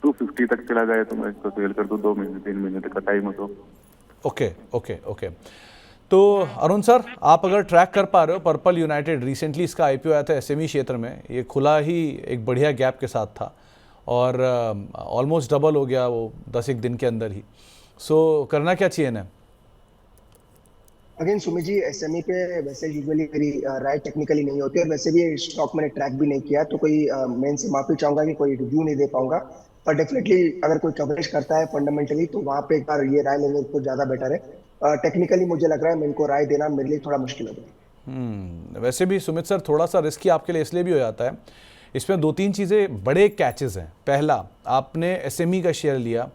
250 तक चला जाए तो मैं इसको सेल कर दूँ, 2 महीने 3 महीने तक का टाइम हो तो। Okay okay okay. तो अरुण सर, आप अगर ट्रैक कर पा रहे हो, पर्पल यूनाइटेड रिसेंटली इसका आईपीओ आया था एसएमई क्षेत्र में, ये खुला ही एक बढ़िया गैप के साथ था और ऑलमोस्ट डबल हो गया वो 10 दिन के अंदर ही। सो करना क्या चाहिए ना? अगेन सुमित जी, एसएमई पे वैसे यूजुअली मेरी राय टेक्निकली नहीं होती, और वैसे भी स्टॉक मैंने ट्रैक भी नहीं किया, तो कोई मैं इनसे माफी चाहूंगा कि कोई रिव्यू नहीं दे पाऊंगा। पर डेफिनेटली अगर कोई कवरेज करता है फंडामेंटली तो वहां पे एक बार ये राय लेंगे तो ज्यादा बेटर है। टेक्निकली मुझे लग रहा है मैं इनको राय देना मेरे लिए थोड़ा मुश्किल हो गया। वैसे भी सुमित सर थोड़ा सा रिस्की आपके लिए इसलिए भी हो जाता है, इसमें 2-3 चीज़ें बड़े कैचेस हैं। पहला, आपने एसएमई का शेयर लिया,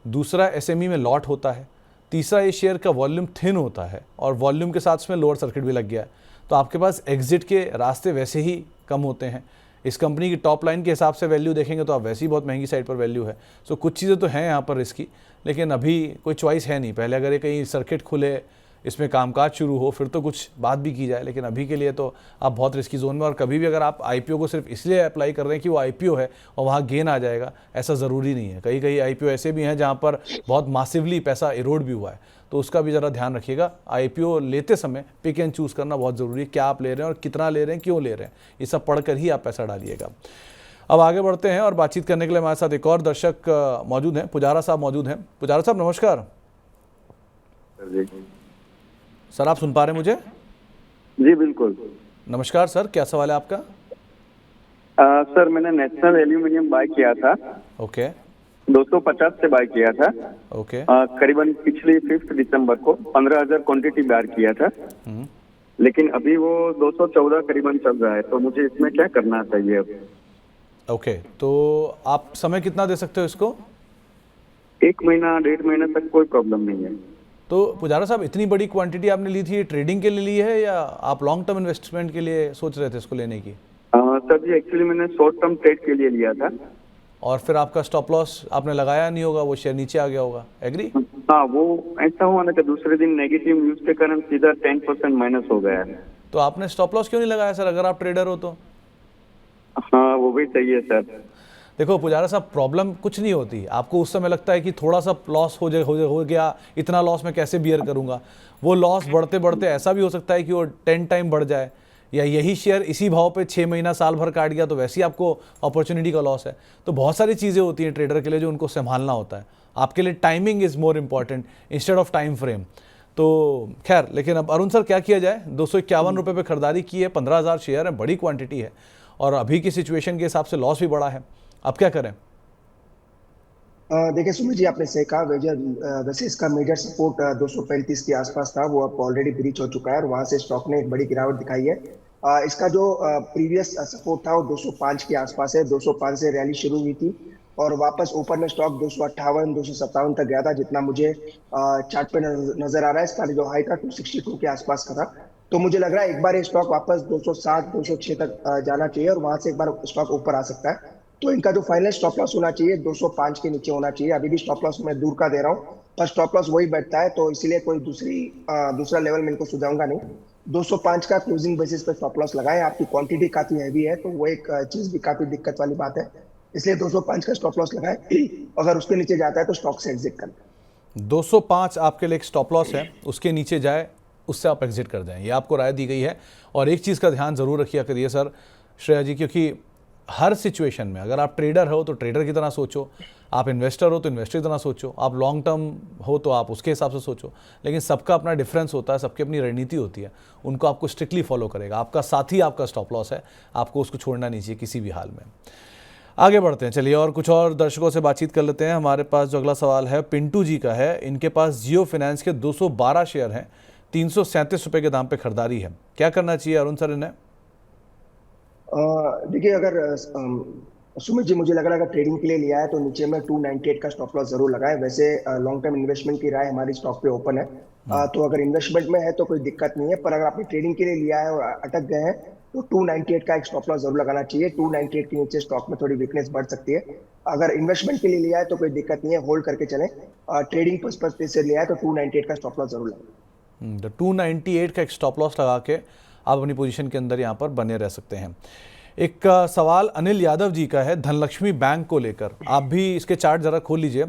दूसरा एसएमई में लॉट होता है, तीसरा ये शेयर का वॉल्यूम थिन होता है और वॉल्यूम के साथ इसमें लोअर सर्किट भी लग गया है, तो आपके पास एग्जिट के रास्ते वैसे ही कम होते हैं। इस कंपनी की टॉप लाइन के हिसाब से वैल्यू देखेंगे तो आप वैसे ही बहुत महंगी साइड पर वैल्यू है। सो कुछ चीज़ें तो हैं यहाँ पर रिस्की, लेकिन अभी कोई चॉइस है नहीं। पहले अगर ये कहीं सर्किट खुले, इसमें कामकाज शुरू हो, फिर तो कुछ बात भी की जाए, लेकिन अभी के लिए तो आप बहुत रिस्की जोन में। और कभी भी अगर आप आईपीओ को सिर्फ इसलिए अप्लाई कर रहे हैं कि वो आईपीओ है और वहाँ गेन आ जाएगा, ऐसा ज़रूरी नहीं है। कई कई आईपीओ ऐसे भी हैं जहाँ पर बहुत मासिवली पैसा इरोड भी हुआ है, तो उसका भी ज़रा ध्यान रखिएगा। आईपीओ लेते समय पिक एंड चूज़ करना बहुत ज़रूरी है, क्या आप ले रहे हैं और कितना ले रहे हैं, क्यों ले रहे हैं, ये सब पढ़कर ही आप पैसा डालिएगा। अब आगे बढ़ते हैं और बातचीत करने के लिए हमारे साथ एक और दर्शक मौजूद हैं, पुजारा साहब मौजूद हैं। पुजारा साहब नमस्कार। सर आप सुन पा रहे हैं मुझे? जी बिल्कुल। नमस्कार सर, क्या सवाल है आपका? सर मैंने नेशनल एल्यूमिनियम बाय किया था। ओके। 250 से बाय किया था। ओके। करीबन पिछली 5 दिसंबर को 15,000 क्वांटिटी बाय किया था, लेकिन अभी वो 214 करीबन चल रहा है, तो मुझे इसमें क्या करना चाहिए अब? ओके, तो आप समय कितना दे सकते हो इसको? 1 महीना 1.5 महीना तक कोई प्रॉब्लम नहीं है। तो पुजारा साहब, इतनी बड़ी क्वांटिटी आपने ली थी, ये ट्रेडिंग के लिए ली है या आप लॉन्ग टर्म इन्वेस्टमेंट के लिए सोच रहे थे इसको लेने की? सर जी एक्चुअली मैंने शॉर्ट टर्म ट्रेड के लिए लिया था। और फिर आपका स्टॉप लॉस आपने लगाया नहीं होगा, वो शेयर नीचे आ गया होगा, एग्री? हाँ, वो ऐसा हुआ ना कि दूसरे दिन नेगेटिव न्यूज के कारण सीधा 10% माइनस हो गया है। तो आपने स्टॉप लॉस क्यों नहीं लगाया सर, अगर आप ट्रेडर हो तो? हाँ, वो भी सही है सर। देखो पुजारा साहब, प्रॉब्लम कुछ नहीं होती। आपको उस समय लगता है कि थोड़ा सा लॉस हो गया, इतना लॉस मैं कैसे बियर करूंगा। वो लॉस बढ़ते बढ़ते ऐसा भी हो सकता है कि वो 10 टाइम बढ़ जाए, या यही शेयर इसी भाव पे 6 महीना साल भर काट गया तो वैसे ही आपको अपॉर्चुनिटी का लॉस है। तो बहुत सारी चीज़ें होती हैं ट्रेडर के लिए जो उनको संभालना होता है। आपके लिए timing is more important instead of time frame. तो खैर, लेकिन अब अरुण सर क्या किया जाए, 251 रुपये पे खरीदारी की है, 15,000 शेयर है, बड़ी क्वांटिटी है और अभी की सिचुएशन के हिसाब से लॉस भी बड़ा है। अब क्या करें? देखिए सुमित जी, आपने सही कहा। वैसे इसका मेजर सपोर्ट 235 के आसपास था, वो अब ऑलरेडी ब्रीच हो चुका है और वहां से स्टॉक ने एक बड़ी गिरावट दिखाई है। इसका जो प्रीवियस सपोर्ट था वो 205 के आसपास है। 205 से रैली शुरू हुई थी और वापस ऊपर में स्टॉक 258 257 तक गया था, जितना मुझे चार्ट पे नजर आ रहा है। इसका जो हाई था 262 के आसपास का था। तो मुझे लग रहा है एक बार ये स्टॉक वापस 207 206 तक जाना चाहिए और वहां से एक बार स्टॉक ऊपर आ सकता है। तो इनका जो फाइनल स्टॉप लॉस होना चाहिए 205 के नीचे होना चाहिए। अभी भी स्टॉप लॉस मैं दूर का दे रहा हूँ, पर स्टॉप लॉस वही बैठता है, तो इसीलिए कोई दूसरा लेवल मैं इनको सुझाऊंगा नहीं। 205 का क्लोजिंग बेसिस पे स्टॉप लॉस लगाएं। आपकी क्वांटिटी काफी हैवी है तो वो एक चीज भी काफी दिक्कत वाली बात है, इसलिए 205 का स्टॉप लॉस लगाएं। अगर उसके नीचे जाता है तो स्टॉक से एग्जिट करें। 205 आपके लिए एक स्टॉप लॉस है, उसके नीचे जाए उससे आप एग्जिट कर दें, ये आपको राय दी गई है। और एक चीज़ का ध्यान ज़रूर रखिए करिए सर श्रेया जी, क्योंकि हर सिचुएशन में अगर आप ट्रेडर हो तो ट्रेडर की तरह सोचो, आप इन्वेस्टर हो तो इन्वेस्टर की तरह सोचो, आप लॉन्ग टर्म हो तो आप उसके हिसाब से सोचो। लेकिन सबका अपना डिफरेंस होता है, सबकी अपनी रणनीति होती है, उनको आपको स्ट्रिक्टली फॉलो करेगा। आपका साथी आपका स्टॉप लॉस है, आपको उसको छोड़ना नहीं चाहिए किसी भी हाल में। आगे बढ़ते हैं, चलिए और कुछ और दर्शकों से बातचीत कर लेते हैं। हमारे पास जो अगला सवाल है पिंटू जी का है। इनके पास जियो फाइनेंस के 212 शेयर हैं, 337 रुपये के दाम पे खरीदारी है, क्या करना चाहिए अरुण सर इन्हें? देखिए, अगर सुमित जी, मुझे लग रहा है अगर ट्रेडिंग के लिए लिया है तो नीचे में 298 का स्टॉप लॉस जरूर लगाए। वैसे लॉन्ग टर्म इन्वेस्टमेंट की राय हमारी स्टॉक पे ओपन है। तो अगर इन्वेस्टमेंट में है तो कोई दिक्कत नहीं है, पर अगर आपने ट्रेडिंग के लिए लिया है और अटक गए हैं तो 298 का एक स्टॉप लॉस जरूर लगाना चाहिए। 298 के नीचे स्टॉक में थोड़ी वीकनेस बढ़ सकती है। अगर इन्वेस्टमेंट के लिए लिया है तो कोई दिक्कत नहीं है, होल्ड करके चलें। ट्रेडिंग पर्पज से लिया है तो 298 का स्टॉप लॉस जरूर लगाए। तो 298 का एक स्टॉप लॉस लगा के आप अपनी पोजीशन के अंदर यहाँ पर बने रह सकते हैं। एक सवाल अनिल यादव जी का है धनलक्ष्मी बैंक को लेकर, आप भी इसके चार्ट ज़रा खोल लीजिए।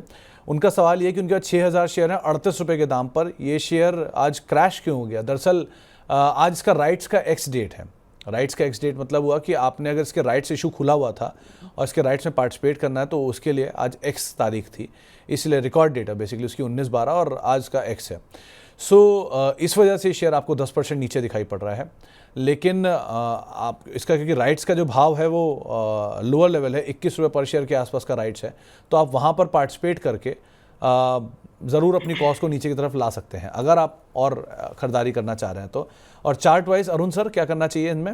उनका सवाल ये कि उनके पास 6,000 शेयर हैं 38 रुपये के दाम पर। ये शेयर आज क्रैश क्यों हो गया? दरअसल आज इसका राइट्स का एक्स डेट है। राइट्स का एक्स डेट मतलब हुआ कि आपने अगर इसके राइट्स इशू खुला हुआ था और इसके राइट्स में पार्टिसिपेट करना है तो उसके लिए आज एक्स तारीख थी, इसलिए रिकॉर्ड डेट है बेसिकली उसकी 19/12 और आज का एक्स है। सो इस वजह से शेयर आपको 10% नीचे दिखाई पड़ रहा है। लेकिन आप इसका क्योंकि राइट्स का जो भाव है वो लोअर लेवल है, 21 रुपये पर शेयर के आसपास का राइट्स है, तो आप वहाँ पर पार्टिसिपेट करके ज़रूर अपनी कॉस्ट को नीचे की तरफ ला सकते हैं अगर आप और ख़रीदारी करना चाह रहे हैं तो। और चार्ट वाइज अरुण सर क्या करना चाहिए इनमें?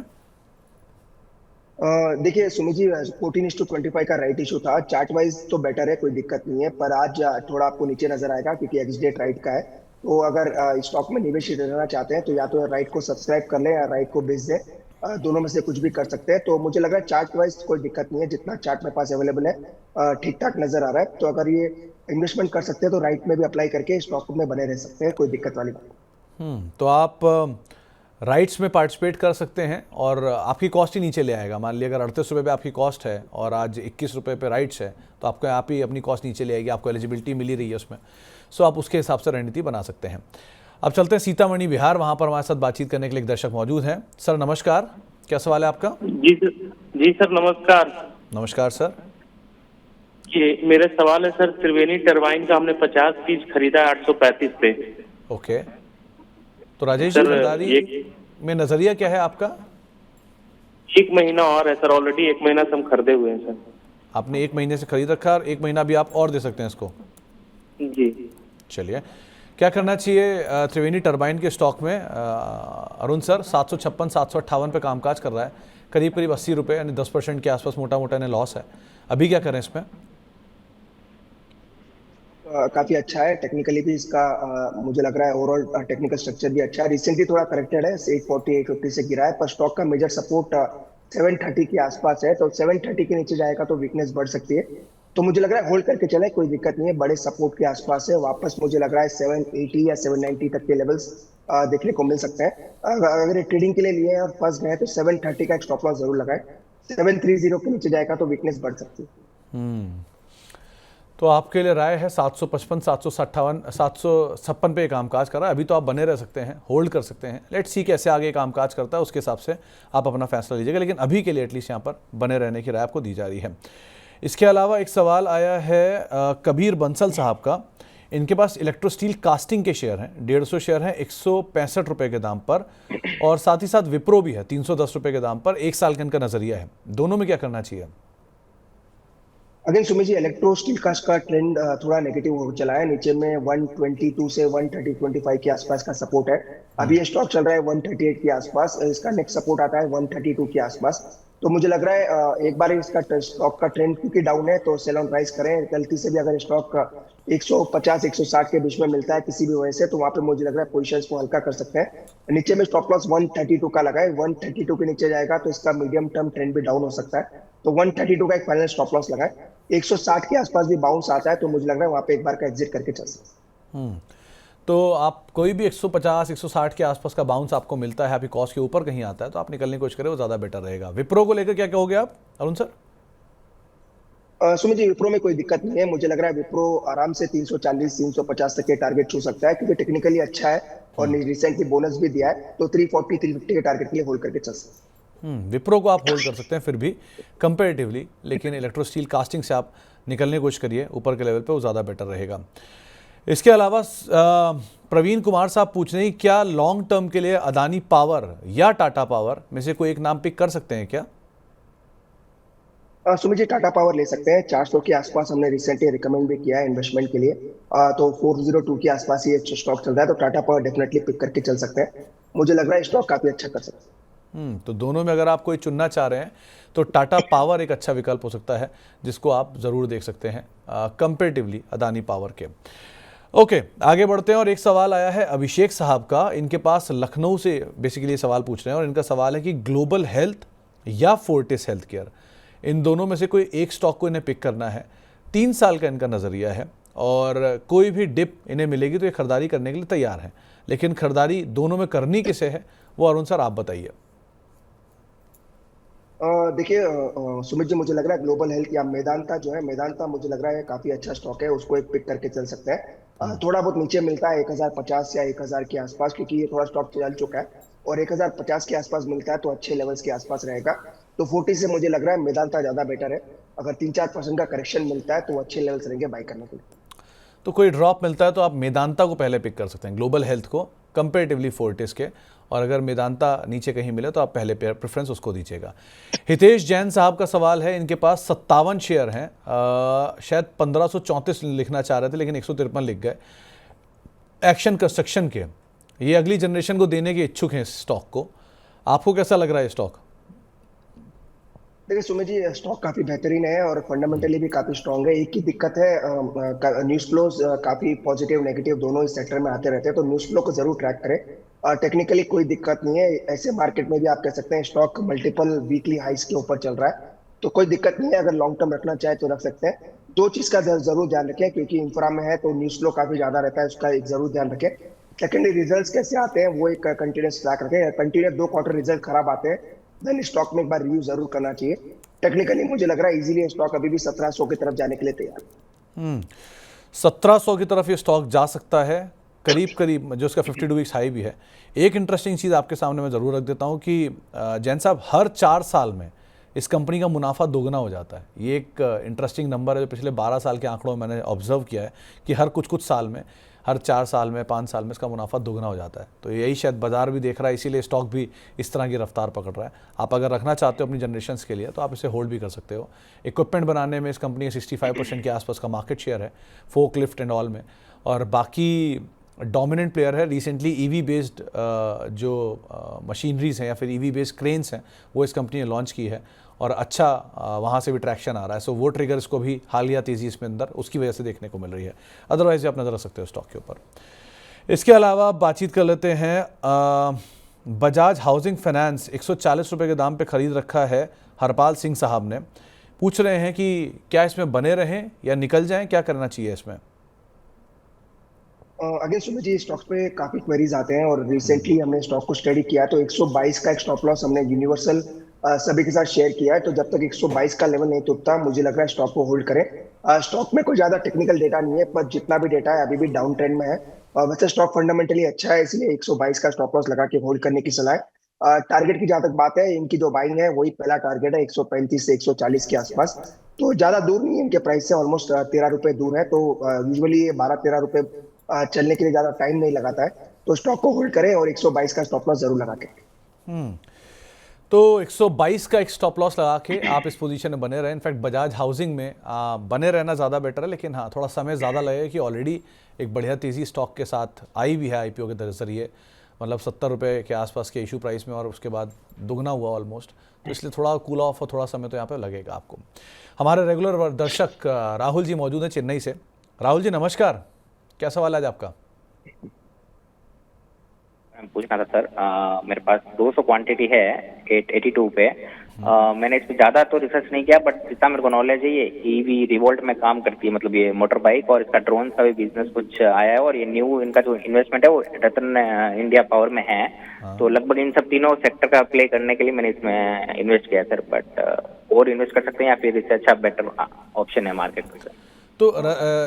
देखिए सुमित जी, 14:25 का राइट इशू था। चार्ट वाइज तो बेटर है, कोई दिक्कत नहीं है, पर आज थोड़ा आपको नीचे नजर आएगा क्योंकि एक्स डेट राइट का है। तो अगर स्टॉक में निवेश करना चाहते हैं तो या तो राइट को सब्सक्राइब कर लें या राइट को बेच दें, दोनों में से कुछ भी कर सकते हैं। तो मुझे लग रहा है चार्ट वाइज कोई दिक्कत नहीं है, जितना चार्ट मेरे पास अवेलेबल है ठीक ठाक नजर आ रहा है। तो अगर ये इन्वेस्टमेंट कर सकते हैं तो राइट में भी अप्लाई करके स्टॉक में बने रह सकते हैं, कोई दिक्कत वाली बात। तो आप राइट्स में पार्टिसिपेट कर सकते हैं और आपकी कॉस्ट ही नीचे ले आएगा। मान लिया अगर 38 रुपये पे आपकी कॉस्ट है और आज 21 रुपये पे राइट्स है तो आपको आप ही अपनी कॉस्ट नीचे ले आएगी, आपको एलिजिबिलिटी मिली रही है उसमें। सो आप उसके हिसाब से रणनीति बना सकते हैं। अब चलते हैं सीतामढ़ी बिहार, वहाँ पर हमारे साथ बातचीत करने के लिए एक दर्शक मौजूद हैं। सर नमस्कार, क्या सवाल है आपका? जी सर नमस्कार। नमस्कार सर। ये मेरा सवाल है सर, त्रिवेणी टरबाइन का हमने 50 पीस खरीदा है 835 पे। ओके, तो राजेश जी खरीदारी में नजरिया क्या है आपका? 1 महीना और है सर, ऑलरेडी 1 महीना से हम खरीदे हुए हैं सर। आपने 1 महीने से खरीद रखा और 1 महीना भी आप और दे सकते हैं इसको? जी। चलिए, क्या करना चाहिए त्रिवेणी टरबाइन के स्टॉक में? अरुण सर 756 758 पे कामकाज कर रहा है, करीब करीब 80 रुपये यानी 10% के आसपास मोटा मोटा इन्हें लॉस है। अभी क्या करें इसमें? काफी अच्छा है, टेक्निकली भी इसका मुझे लग रहा है ओवरऑल टेक्निकल स्ट्रक्चर भी अच्छा है। रिसेंटली थोड़ा करेक्टेड है, 840 850 से गिरा है, पर स्टॉक का मेजर सपोर्ट 730 के आसपास है, तो 730 के नीचे जाएगा तो वीकनेस बढ़ सकती है। तो मुझे लग रहा है होल्ड करके चले, कोई दिक्कत नहीं है, बड़े सपोर्ट के आसपास है। वापस मुझे लग रहा है 780 या 790 तक के लेवल्स देखने को मिल सकते हैं। अगर ट्रेडिंग के लिए लिए हैं और फंस गए तो 730 का एक स्टॉप लॉस जरूर लगाए। 730 के नीचे जाएगा तो वीकनेस बढ़ सकती है। तो आपके लिए राय है 755 758 756 पे कामकाज कर रहा है, अभी तो आप बने रह सकते हैं, होल्ड कर सकते हैं। लेट्स सी कैसे आगे कामकाज करता है, उसके हिसाब से आप अपना फैसला लीजिएगा, लेकिन अभी के लिए एटलीस्ट यहाँ पर बने रहने की राय आपको दी जा रही है। इसके अलावा एक सवाल आया है कबीर बंसल साहब का। इनके पास इलेक्ट्रो स्टील कास्टिंग के शेयर हैं, 150 शेयर हैं 165 रुपये के दाम पर, और साथ ही साथ विप्रो भी है 310 रुपये के दाम पर। 1 साल का इनका नजरिया है, दोनों में क्या करना चाहिए? Again Sumit ji, electro steel का ट्रेंड थोड़ा नेगेटिव हो चला है। नीचे में 122 से 130-25 के आसपास का सपोर्ट है। अभी ये स्टॉक चल रहा है 138 के आसपास, इसका नेक्स्ट सपोर्ट आता है 132 के आसपास। तो मुझे लग रहा है एक बार इसका स्टॉक का ट्रेंड क्योंकि डाउन है तो सेल ऑन प्राइस करें। गलती से भी अगर स्टॉक 150 160 के बीच में मिलता है किसी भी वजह से, तो वहां पे मुझे लग रहा है पोजीशंस को हल्का कर सकते हैं। नीचे में स्टॉप लॉस 132 का लगाए, 132 के नीचे जाएगा तो इसका मीडियम टर्म ट्रेंड भी डाउन हो सकता है, तो 132 का एक फाइनल स्टॉप लॉस लगाए। 160 के आसपास भी बाउंस आता है तो मुझे लग रहा है वहां पे एक बार का एग्जिट करके चल सकते हैं। तो आप कोई भी 150 160 के आसपास का बाउंस आपको मिलता है, आपकी कॉस्ट के ऊपर कहीं आता है, तो आप निकलने की कोशिश करें, वो ज़्यादा बेटर रहेगा। विप्रो को लेकर क्या कहोगे आप अरुण सर? सुमित जी, विप्रो में कोई दिक्कत नहीं है। मुझे लग रहा है विप्रो आराम से 340 350 तक के टारगेट छू सकता है क्योंकि टेक्निकली अच्छा है और रिसेंटली बोनस भी दिया है, तो 340 350 के टारगेट के लिए होल्ड करके चल सकते हैं। विप्रो को आप होल्ड कर सकते हैं फिर भी कंपेरेटिवली, लेकिन इलेक्ट्रो स्टील कास्टिंग से आप निकलने की कोशिश करिए ऊपर के लेवल पे, वो ज़्यादा बेटर रहेगा। इसके अलावा प्रवीण कुमार साहब पूछ रहे हैं क्या लॉन्ग टर्म के लिए अदानी पावर या टाटा पावर में से कोई एक नाम पिक कर सकते हैं क्या? सुमित जी, टाटा पावर ले सकते हैं। 400 के आसपास हमने रिसेंटली रिकमेंड भी किया है इन्वेस्टमेंट के लिए, तो 402 के आसपास ये स्टॉक चल रहा है, तो टाटा पावर डेफिनेटली पिक करके चल सकते हैं। मुझे लग रहा है स्टॉक काफी अच्छा कर सकते हैं। तो दोनों में अगर आप कोई चुनना चाह रहे हैं तो टाटा पावर एक अच्छा विकल्प हो सकता है, जिसको आप ज़रूर देख सकते हैं कंपेरेटिवली अदानी पावर के। ओके, आगे बढ़ते हैं। और एक सवाल आया है अभिषेक साहब का, इनके पास लखनऊ से बेसिकली सवाल पूछ रहे हैं, और इनका सवाल है कि ग्लोबल हेल्थ या फोर्टिस हेल्थ केयर, इन दोनों में से कोई एक स्टॉक को इन्हें पिक करना है। 3 साल का इनका नज़रिया है, और कोई भी डिप इन्हें मिलेगी तो ये खरीदारी करने के लिए तैयार हैं, लेकिन खरीदारी दोनों में करनी किसे है वो अरुण सर आप बताइए। देखिए सुमित जी, मुझे लग रहा है ग्लोबल हेल्थ या मेदांता जो है, मेदांता मुझे लग रहा है काफी अच्छा स्टॉक है, उसको एक पिक करके चल सकते हैं। थोड़ा बहुत नीचे मिलता है 1050 या 1000 के आसपास, क्योंकि ये थोड़ा स्टॉक चल चुका है, और 1050 के आसपास मिलता है तो अच्छे लेवल्स के आसपास रहेगा। तो 40 से मुझे लग रहा है मेदांता ज्यादा बेटर है। अगर 3-4% का करेक्शन मिलता है तो अच्छे लेवल्स रहेंगे बाय करने के लिए। तो कोई ड्रॉप मिलता है तो आप मेदांता को पहले पिक कर सकते हैं, ग्लोबल हेल्थ को कंपेरेटिवली फोर्टिस के, और अगर मेदांता नीचे कहीं मिले तो आप पहले प्रेफरेंस उसको दीजिएगा। हितेश जैन साहब का सवाल है, इनके पास 57 शेयर हैं, शायद 1534 लिखना चाह रहे थे लेकिन 153 लिख गए। एक्शन कंस्ट्रक्शन के, ये अगली जनरेशन को देने के इच्छुक हैं इस स्टॉक को, आपको कैसा लग रहा है स्टॉक? देखिए सुमित जी, स्टॉक काफी बेहतरीन है और फंडामेंटली भी काफी स्ट्रांग है। एक ही दिक्कत है, न्यूज फ्लोज काफी पॉजिटिव नेगेटिव दोनों इस सेक्टर में आते रहते हैं, तो न्यूज फ्लो को जरूर ट्रैक करें। टेक्निकली कोई दिक्कत नहीं है, ऐसे मार्केट में भी आप कह सकते हैं स्टॉक मल्टीपल वीकली हाइस के ऊपर चल रहा है, तो कोई दिक्कत नहीं है। अगर लॉन्ग टर्म रखना चाहे तो रख सकते हैं। 2 चीज का जरूर ध्यान रखें, क्योंकि इंफ्रा में है तो न्यूज फ्लो काफी ज्यादा रहता है, उसका एक जरूर ध्यान रखें। सेकेंडली, रिजल्ट्स कैसे आते हैं वो एक कंटिन्यूस ट्रैक रखें। कंटिन्यूस 2 क्वार्टर रिजल्ट खराब आते हैं देन स्टॉक में एक बार रिव्यू जरूर करना चाहिए। टेक्निकली मुझे लग रहा है इजीली स्टॉक अभी भी 1700 की तरफ जाने के लिए तैयार है। 1700 की तरफ ये स्टॉक जा सकता है करीब करीब, जो उसका 52 वीक्स हाई भी है। एक इंटरेस्टिंग चीज़ आपके सामने मैं ज़रूर रख देता हूँ कि जैन साहब, हर 4 साल में इस कंपनी का मुनाफा दोगुना हो जाता है। ये एक इंटरेस्टिंग नंबर है जो पिछले 12 साल के आंकड़ों में मैंने ऑब्जर्व किया है कि हर कुछ साल में, हर 4 साल में 5 साल में इसका मुनाफा दोगुना हो जाता है। तो यही शायद बाजार भी देख रहा है, इसीलिए स्टॉक भी इस तरह की रफ्तार पकड़ रहा है। आप अगर रखना चाहते हो अपनी जनरेशंस के लिए तो आप इसे होल्ड भी कर सकते हो। इक्विपमेंट बनाने में इस कंपनी का 65% के आसपास का मार्केट शेयर है, फोक लिफ्ट एंड ऑल में, और बाकी डोमिनेंट प्लेयर है। रिसेंटली ईवी बेस्ड जो मशीनरीज हैं या फिर ईवी बेस्ड क्रेन्स हैं वो इस कंपनी ने लॉन्च की है, और अच्छा वहाँ से भी ट्रैक्शन आ रहा है। सो वो ट्रिगर इसको भी हालिया तेज़ी इसमें अंदर उसकी वजह से देखने को मिल रही है। अदरवाइज आप नज़र रख सकते हो स्टॉक के ऊपर। इसके अलावा बातचीत कर लेते हैं बजाज हाउसिंग फाइनेंस 140 रुपये के दाम पे ख़रीद रखा है हरपाल सिंह साहब ने। पूछ रहे हैं कि क्या इसमें बने रहें या निकल जाएं, क्या करना चाहिए इसमें? अगेन सुमित जी, स्टॉक्स पे काफी क्वेरीज आते हैं और रिसेंटली हमने स्टॉक को स्टडी किया तो 122 का एक स्टॉप लॉस हमने यूनिवर्सल सभी के साथ शेयर किया है। तो जब तक 122 का लेवल नहीं टूटता मुझे लग रहा है स्टॉक को होल्ड करें। स्टॉक में कोई ज्यादा टेक्निकल डेटा नहीं है, पर जितना भी डेटा है अभी भी डाउन ट्रेंड में है। वैसे स्टॉक फंडामेंटली अच्छा है, इसलिए 122 का स्टॉप लॉस लगा के होल्ड करने की सलाह है। टारगेट की जहां तक बात है, इनकी जो बाइंग है वही पहला टारगेट है 135 से 140 के आसपास। तो ज्यादा दूर नहीं है इनके प्राइस से, ऑलमोस्ट 13 रुपए दूर है। तो यूजुअली ये 12-13 रुपए चलने के लिए ज्यादा टाइम नहीं लगाता है। तो स्टॉक को होल्ड करें और 122 का स्टॉप लॉस जरूर लगा के। तो 122 का एक स्टॉप लॉस लगा के आप इस पोजीशन में बने रहें। इनफैक्ट बजाज हाउसिंग में बने रहना ज़्यादा बेटर है, लेकिन हाँ थोड़ा समय ज़्यादा लगेगा कि ऑलरेडी एक बढ़िया तेज़ी स्टॉक के साथ आई भी है आईपीओ के जरिए। मतलब 70 रुपये के आसपास के इशू प्राइस में और उसके बाद दुगना हुआ ऑलमोस्ट। तो इसलिए थोड़ा कूल ऑफ और थोड़ा समय तो यहाँ पे लगेगा आपको। हमारे रेगुलर दर्शक राहुल जी मौजूद हैं चेन्नई से। राहुल जी नमस्कार, क्या सवाल है आज आपका? पूछना था सर, मेरे पास 200 क्वांटिटी है 882 पे। मैंने इस पे ज्यादा तो रिसर्च नहीं किया, बट जितना मेरे को नॉलेज है ये ईवी रिवोल्ट में काम करती है, मतलब ये मोटर बाइक, और इसका ड्रोन का भी बिजनेस कुछ आया है, और ये न्यू इनका जो इन्वेस्टमेंट है वो रतन इंडिया पावर में है। तो लगभग इन सब तीनों सेक्टर का प्ले करने के लिए मैंने इसमें इन्वेस्ट किया सर। बट और इन्वेस्ट कर सकते हैं या फिर इससे अच्छा बेटर ऑप्शन है मार्केट में सर? तो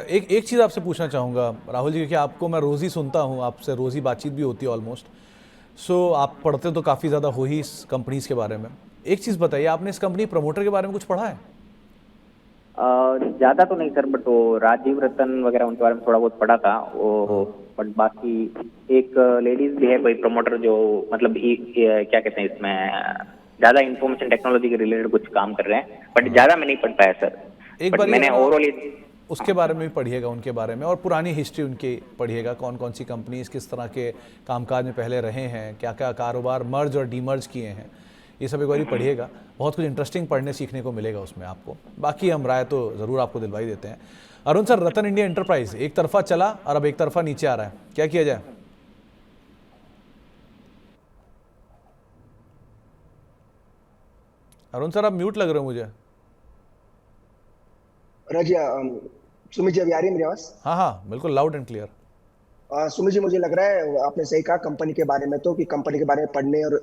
एक चीज़ आपसे पूछना चाहूँगा राहुल जी, क्योंकि आपको मैं रोज़ ही सुनता हूँ, आपसे रोज़ ही बातचीत भी होती है ऑलमोस्ट। सो आप पढ़ते तो काफ़ी ज़्यादा हो ही इस कंपनीज के बारे में। एक चीज़ बताइए, आपने इस कंपनी प्रमोटर के बारे में कुछ पढ़ा है? ज्यादा तो नहीं सर, बट वो राजीव रतन वगैरह उनके बारे में थोड़ा बहुत पढ़ा था वो। बट बाकी एक लेडीज भी है कोई प्रमोटर जो मतलब क्या कहते हैं इसमें ज्यादा इंफॉर्मेशन टेक्नोलॉजी के रिलेटेड कुछ काम कर रहे हैं, बट ज्यादा मैं नहीं पढ़ पाया सर। एक बार मैंने ओवरऑल उसके बारे में भी पढ़िएगा, उनके बारे में, और पुरानी हिस्ट्री उनकी पढ़िएगा, कौन कौन सी कंपनीज किस तरह के कामकाज में पहले रहे हैं, क्या क्या कारोबार मर्ज और डीमर्ज किए हैं, ये सब एक बार पढ़िएगा। बहुत कुछ इंटरेस्टिंग पढ़ने सीखने को मिलेगा उसमें आपको। बाकी हम राय तो ज़रूर आपको दिलवाई देते हैं। अरुण सर, रतन इंडिया एंटरप्राइज एक तरफा चला और अब एक तरफा नीचे आ रहा है, क्या किया जाए? अरुण सर आप म्यूट लग रहे हो मुझे। सुमित जी अभी आ रही है मेरी आवाज? हाँ हाँ बिल्कुल, loud and clear. Sumit ji मुझे लग रहा है आपने सही कहा कंपनी के बारे में, तो कि कंपनी के बारे में पढ़ने और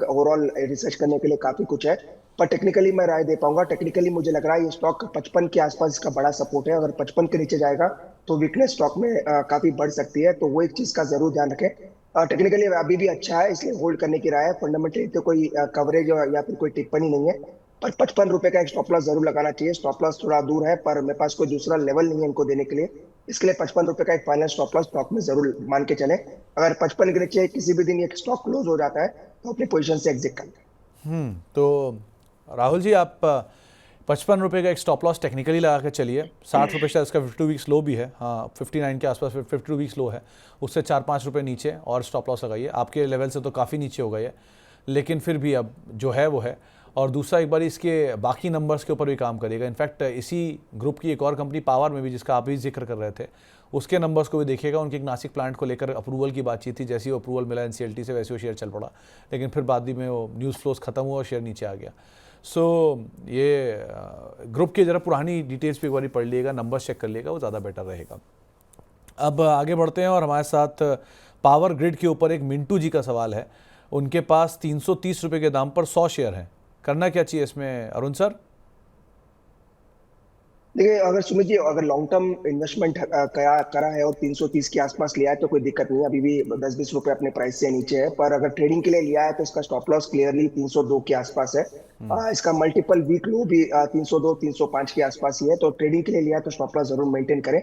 ओवरऑल रिसर्च करने के लिए काफी कुछ है, पर टेक्निकली मैं राय दे पाऊंगा। टेक्निकली मुझे लग रहा है ये स्टॉक 55 के आसपास इसका बड़ा सपोर्ट है। अगर 55 के नीचे जाएगा तो वीकनेस स्टॉक में काफी बढ़ सकती है, तो वो एक चीज का जरूर ध्यान रखें। टेक्निकली अभी भी अच्छा है, इसलिए होल्ड करने की राय है। फंडामेंटली तो कोई कवरेज या फिर कोई टिप्पणी नहीं है, पर 55 रुपए का एक स्टॉप लॉस जरूर लगाना चाहिए। स्टॉप लॉस थोड़ा दूर है, पर मेरे पास कोई दूसरा लेवल नहीं है इनको देने के लिए, इसके लिए 55 रुपए का एक फाइनल स्टॉप लॉस स्टॉक में जरूर मान के चले। अगर 55 के नीचे किसी भी दिन ये स्टॉक क्लोज हो जाता है तो अपनी पोजीशन से एग्जिट कर लें। तो राहुल जी आप 55 रुपये का एक स्टॉप लॉस टेक्निकली लगा के चलिए। 60 रुपये शायद इसका 52 वीक्स लो भी है, हाँ 59 के आसपास 52 वीक्स लो है, उससे 4-5 रुपये नीचे और स्टॉप लॉस लगाइए। आपके लेवल से तो काफ़ी नीचे हो गई है, लेकिन फिर भी अब जो है वो है। और दूसरा एक बार इसके बाकी नंबर्स के ऊपर भी काम करिएगा। इनफैक्ट इसी ग्रुप की एक और कंपनी पावर में भी, जिसका आप भी जिक्र कर रहे थे, उसके नंबर्स को भी देखिएगा। उनके एक नासिक प्लांट को लेकर अप्रूवल की बातचीत थी, जैसे ही वो अप्रूवल मिला एनसीएलटी से वैसे वो शेयर चल पड़ा, लेकिन फिर बाद में वो न्यूज़ फ्लोज खत्म हुआ और शेयर नीचे आ गया। सो ये ग्रुप की ज़रा पुरानी डिटेल्स भी एक बार पढ़ लीजिएगा, नंबर्स चेक कर लीजिएगा, वो ज़्यादा बेटर रहेगा। अब आगे बढ़ते हैं और हमारे साथ पावर ग्रिड के ऊपर एक मिंटू जी का सवाल है। उनके पास 330 रुपये के दाम पर 100 शेयर हैं, करना क्या चाहिए इसमें अरुण सर? देखिए, अगर सुमित जी अगर लॉन्ग टर्म इन्वेस्टमेंट करा है और 330 के आसपास लिया है तो कोई दिक्कत नहीं है, अभी भी 10-20 रुपए अपने प्राइस से नीचे है। पर अगर ट्रेडिंग के लिए लिया है तो इसका स्टॉप लॉस क्लियरली 302 के आसपास है। इसका मल्टीपल वीक लो भी 302-305 के आसपास ही है। तो ट्रेडिंग के लिए लिया है तो स्टॉप लॉस जरूर मेंटेन करें।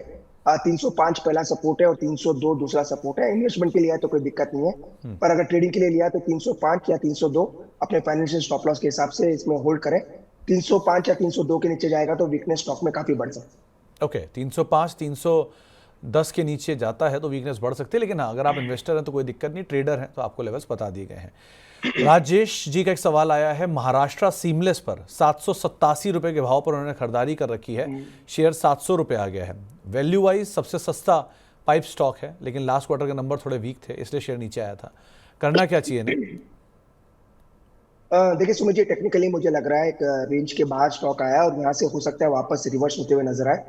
305 पहला सपोर्ट है और 302 दूसरा सपोर्ट है। इन्वेस्टमेंट के लिए है तो कोई दिक्कत नहीं है, पर अगर ट्रेडिंग के लिए लिया है तो 305 या 302 अपने फाइनेंशियल स्टॉप लॉस के हिसाब से इसमें होल्ड करें। 305 या 302 के नीचे जाएगा तो वीकनेस स्टॉक में काफी बढ़ सकता है। ओके, 305, 300 10 के नीचे जाता है तो वीकनेस बढ़ सकती है, लेकिन हाँ, अगर आप इन्वेस्टर हैं तो कोई दिक्कत नहीं, ट्रेडर हैं तो आपको लेवल्स बता दिए गए हैं। राजेश जी का एक सवाल आया है, महाराष्ट्र सीमलेस पर 787 रुपए के भाव पर उन्होंने खरीदारी कर रखी है, शेयर 700 रुपए आ गया है। वैल्यू वाइज सबसे सस्ता पाइप स्टॉक है, लेकिन लास्ट क्वार्टर के नंबर थोड़े वीक थे इसलिए शेयर नीचे आया था। करना क्या चाहिए ना? देखिए सुमित जी, टेक्निकली मुझे लग रहा है एक रेंज के बाहर स्टॉक आया और यहाँ से हो सकता है वापस रिवर्स होते हुए नजर आए।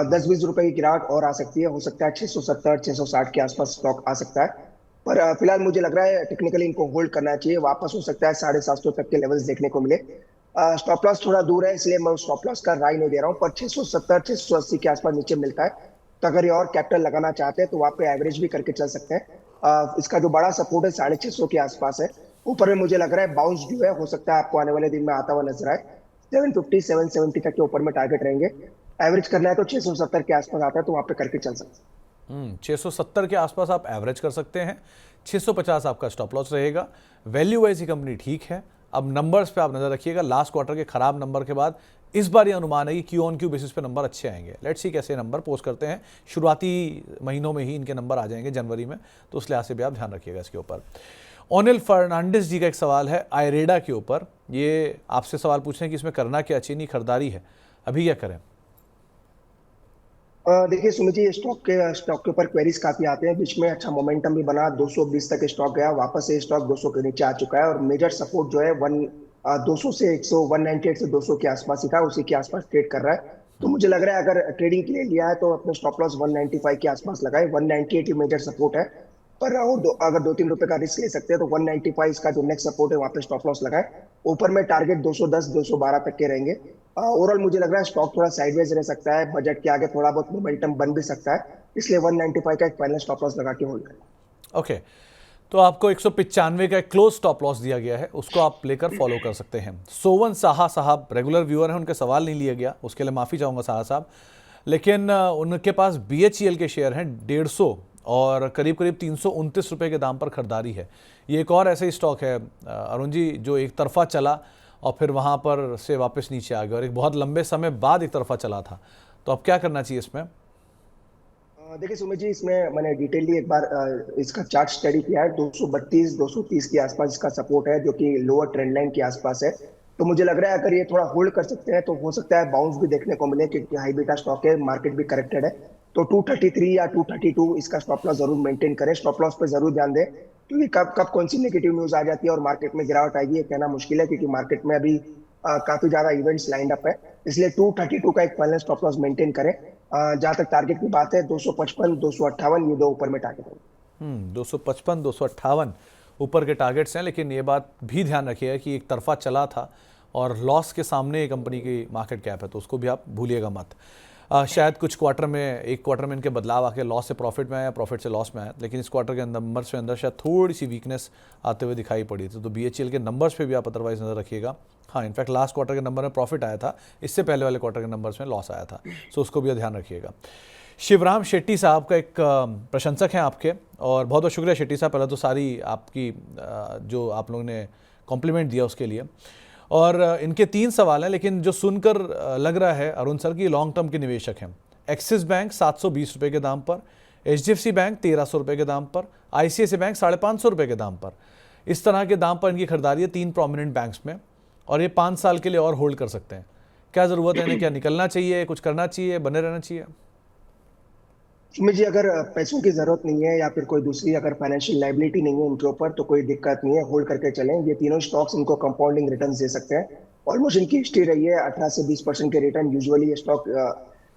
10-20 रुपए की गिरावट और आ सकती है, हो सकता है 670-660 के आसपास स्टॉक आ सकता है। पर फिलहाल मुझे लग रहा है टेक्निकली इनको होल्ड करना चाहिए, वापस हो सकता है 750 तक के लेवल्स देखने को मिले। स्टॉप लॉस थोड़ा दूर है इसलिए मैं स्टॉप लॉस का राय नहीं दे रहा हूँ, पर 670-680 के आसपास नीचे मिलता है तो अगर ये और कैपिटल लगाना चाहते हैं तो वहाँ पे एवरेज भी करके चल सकते हैं। इसका जो बड़ा सपोर्ट है 650 के आसपास है। ऊपर में मुझे लग रहा है बाउंस जो है हो सकता है आपको आने वाले दिन में आता हुआ नजर आए। 750-770 तक के ऊपर में टारगेट रहेंगे। एवरेज करना है तो 670 के आसपास आता है तो वहाँ पे करके चल सकते हैं। 670 के आसपास आप एवरेज कर सकते हैं, 650 आपका स्टॉप लॉस रहेगा। वैल्यू वाइज ही कंपनी ठीक है। अब नंबर्स पे आप नजर रखिएगा, लास्ट क्वार्टर के खराब नंबर के बाद इस बार ये अनुमान है कि क्यू ऑन क्यू बेसिस पे नंबर अच्छे आएंगे। लेट्स सी कैसे नंबर पोस्ट करते हैं, शुरुआती महीनों में ही इनके नंबर आ जाएंगे जनवरी में, तो उस लिहाज से भी आप ध्यान रखिएगा इसके ऊपर। ओनिल फर्नांडिस जी का एक सवाल है आयरेडा के ऊपर, ये आपसे सवाल पूछ रहे हैं कि इसमें करना क्या चाहिए, खरीदारी है अभी क्या करें? देखिए सुमित जी, स्टॉक के ऊपर क्वेरीज काफी आते हैं, बीच में अच्छा मोमेंटम भी बना, 220 तक स्टॉक गया, वापस से स्टॉक 200 के नीचे आ चुका है और मेजर सपोर्ट जो है 200 से 198 से 200 के आसपास ही था, उसी के आसपास ट्रेड कर रहा है। तो मुझे लग रहा है अगर ट्रेडिंग के लिए लिया है तो अपने स्टॉप लॉस 195 के आसपास लगाए। 198 ही मेजर सपोर्ट है, पर और अगर 2-3 रुपए का रिस्क ले सकते हैं तो 195 का जो नेक्स्ट सपोर्ट है वहाँ पे स्टॉप लॉस लगाए। ऊपर में टारगेट 210-212 तक के रहेंगे। ओवरऑल मुझे लग रहा है स्टॉक थोड़ा साइडवेज रह सकता है, बजट के आगे थोड़ा बहुत मोमेंटम बन भी सकता है, इसलिए 195 का एक फाइनल स्टॉप लॉस लगा के होल्ड करें। ओके, तो आपको 195 का एक क्लोज स्टॉप लॉस दिया गया है, उसको आप लेकर फॉलो कर सकते हैं। सोवन साहा साहब रेगुलर व्यूअर हैं, उनके सवाल नहीं लिया गया, उसके लिए माफ़ी चाहूँगा साहा साहब, लेकिन उनके पास BHEL के शेयर हैं 150 और करीब करीब 329 रुपये के दाम पर खरीदारी है। ये एक और ऐसा ही स्टॉक है अरुण जी जो एक तरफा चला और फिर वहाँ पर से वापस नीचे आ गया और एक बहुत लंबे समय बाद एक तरफा चला था, तो अब क्या करना चाहिए इसमें? देखिए सुमित जी, इसमें मैंने डिटेलली एक बार इसका चार्ट स्टडी किया है। 232-230 के आसपास इसका सपोर्ट है जो कि लोअर ट्रेंड लाइन के आसपास है। तो मुझे लग रहा है अगर ये थोड़ा होल्ड कर सकते हैं तो हो सकता है बाउंस भी देखने को मिले, क्योंकि हाई बीटा स्टॉक है, मार्केट भी करेक्टेड है। तो 233 या 232 इसका स्टॉप लॉस जरूर मेंटेन करें। स्टॉप लॉस पे जरूर ध्यान दें, क्योंकि कब कब कौन सी नेगेटिव न्यूज आ जाती है और मार्केट में गिरावट आएगी ये कहना मुश्किल है, क्योंकि मार्केट में अभी काफी ज्यादा इवेंट्स लाइंड अप है। इसलिए 232 का एक फाइनल स्टॉप लॉस मेंटेन करें। जहां तक टारगेट की बात है 255-258 ये दो ऊपर में टारगेट है। 255-258 ऊपर के टारगेट्स हैं, लेकिन ये बात भी ध्यान रखिएगा कि एक तरफा चला था और लॉस के सामने कंपनी की मार्केट कैप है, तो उसको भी आप भूलिएगा मत। शायद कुछ क्वार्टर में, एक क्वार्टर में इनके बदलाव आके लॉस से प्रॉफिट में आया, प्रॉफिट से लॉस में आया, लेकिन इस क्वार्टर के नंबर्स के अंदर शायद थोड़ी सी वीकनेस आते हुए दिखाई पड़ी थी। तो BHEL के नंबर्स पे भी आप अदरवाइज नज़र रखिएगा। हाँ, इनफैक्ट लास्ट क्वार्टर के नंबर में प्रॉफिट आया था, इससे पहले वाले क्वार्टर के नंबर्स में लॉस आया था, सो उसको भी ध्यान रखिएगा। शिवराम शेट्टी साहब का एक प्रशंसक हैं आपके, और बहुत बहुत शुक्रिया शेट्टी साहब, पहले तो सारी आपकी जो आप लोगों ने कॉम्प्लीमेंट दिया उसके लिए। और इनके 3 सवाल हैं, लेकिन जो सुनकर लग रहा है अरुण सर की लॉन्ग टर्म के निवेशक हैं। एक्सिस बैंक 720 रुपये के दाम पर, HDFC बैंक 1300 रुपये के दाम पर, ICICI बैंक 550 रुपये के दाम पर, इस तरह के दाम पर इनकी खरीदारी है 3 प्रोमिनेंट बैंक्स में, और ये 5 साल के लिए और होल्ड कर सकते हैं। क्या ज़रूरत है इन्हें, क्या निकलना चाहिए, कुछ करना चाहिए, बने रहना चाहिए? सुमित जी, अगर पैसों की जरूरत नहीं है या फिर कोई दूसरी अगर फाइनेंशियल लाइबिलिटी नहीं है इनके ऊपर तो कोई दिक्कत नहीं है, होल्ड करके चलें। ये तीनों स्टॉक्स इनको कंपाउंडिंग रिटर्न दे सकते हैं। ऑलमोस्ट इनकी हिस्ट्री रही है 18 से 20% के रिटर्न यूजुअली ये स्टॉक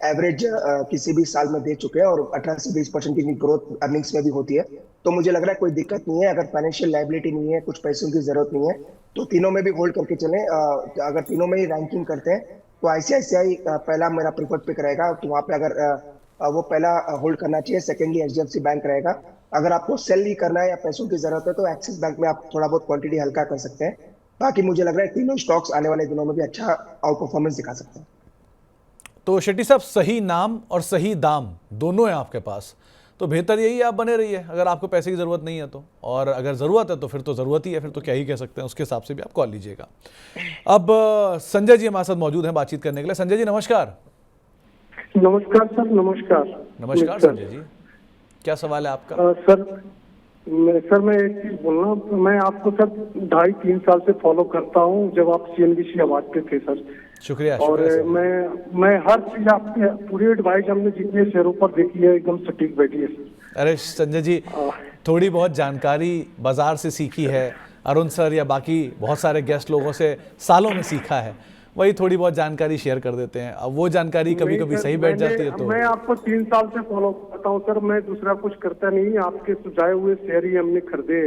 एवरेज किसी भी साल में दे चुके हैं, और 18 से 20% की ग्रोथ अर्निंग्स में भी होती है। तो मुझे लग रहा है कोई दिक्कत नहीं है, अगर फाइनेंशियल लाइबिलिटी नहीं है, कुछ पैसों की जरूरत नहीं है, तो तीनों में भी होल्ड करके चलें। अगर तीनों में ही रैंकिंग करते हैं तो ICICI पहला मेरा प्रीफर्ड पिक रहेगा, तो वहाँ पे अगर वो पहला होल्ड करना चाहिए। सेकेंडली HDFC बैंक रहेगा। अगर आपको सेल ही करना है या पैसों की जरूरत है तो एक्सिस बैंक में आप थोड़ा बहुत क्वांटिटी हल्का कर सकते हैं। बाकी मुझे लग रहा है तीनों स्टॉक्स आने वाले दिनों में भी अच्छा आउट परफॉर्मेंस दिखा सकते हैं। तो शेट्टी साहब, सही नाम और सही दाम दोनों है आपके पास, तो बेहतर यही है आप बने रहिए अगर आपको पैसे की ज़रूरत नहीं है तो, और अगर ज़रूरत है तो फिर तो ज़रूरत ही है, फिर तो क्या ही कह सकते हैं, उसके हिसाब से भी आप कॉल लीजिएगा। अब संजय जी हमारे साथ मौजूद हैं बातचीत करने के लिए। संजय जी नमस्कार। नमस्कार सर, नमस्कार। नमस्कार संजय जी, क्या सवाल है आपका? सर मैं एक चीज बोलना, मैं आपको सर 2.5-3 साल से फॉलो करता हूँ, जब आप CNBC आवाज पे थे सर। शुक्रिया। और शुक्रिया सर। मैं हर चीज आपके पूरी एडवाइस हमने जितने शेयरों पर देखी है एकदम सटीक बैठी है सर। अरे संजय जी, थोड़ी बहुत जानकारी बाजार से सीखी है, अरुण सर या बाकी बहुत सारे गेस्ट लोगों से सालों में सीखा है, वही थोड़ी बहुत जानकारी शेयर कर देते हैं। अब वो जानकारी कभी कभी सही बैठ जाती है तो मैं आपको 3 साल से फॉलो करता हूँ सर, मैं दूसरा कुछ करता नहीं, आपके सुझाए हुए शेयर ही हमने खरीदे।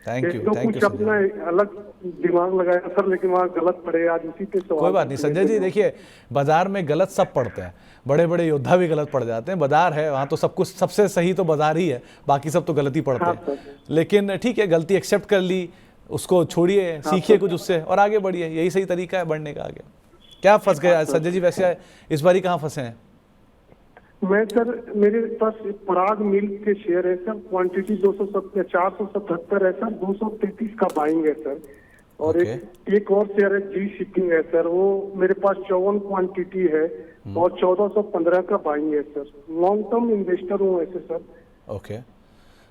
थैंक यू, तो कुछ अपना अलग दिमाग लगाया सर, लेकिन वहाँ गलत पड़े, आज उसी पे सवाल। कोई बात नहीं संजय जी, देखिए बाजार में गलत सब पड़ते हैं, बड़े बड़े योद्धा भी गलत पड़ जाते हैं। बाजार है वहाँ तो सब कुछ, सबसे सही तो बाजार ही है, बाकी सब तो गलती पड़ते हैं। लेकिन ठीक है, गलती एक्सेप्ट कर ली, उसको छोड़िए, सीखिए कुछ उससे और आगे बढ़िए, यही सही तरीका है बढ़ने का आगे। क्या फंस गए संजय जी वैसे इस बारी, कहाँ फंसे हैं? मैं सर, मेरे पास पराग मिल्क के शेयर है सर, क्वांटिटी 477 है सर, 233 का बाइंग है सर। और एक और शेयर है जी शिपिंग है सर, वो मेरे पास 54 क्वांटिटी है और 1415 का बाइंग है सर। लॉन्ग टर्म इन्वेस्टर हूँ ऐसे सर। ओके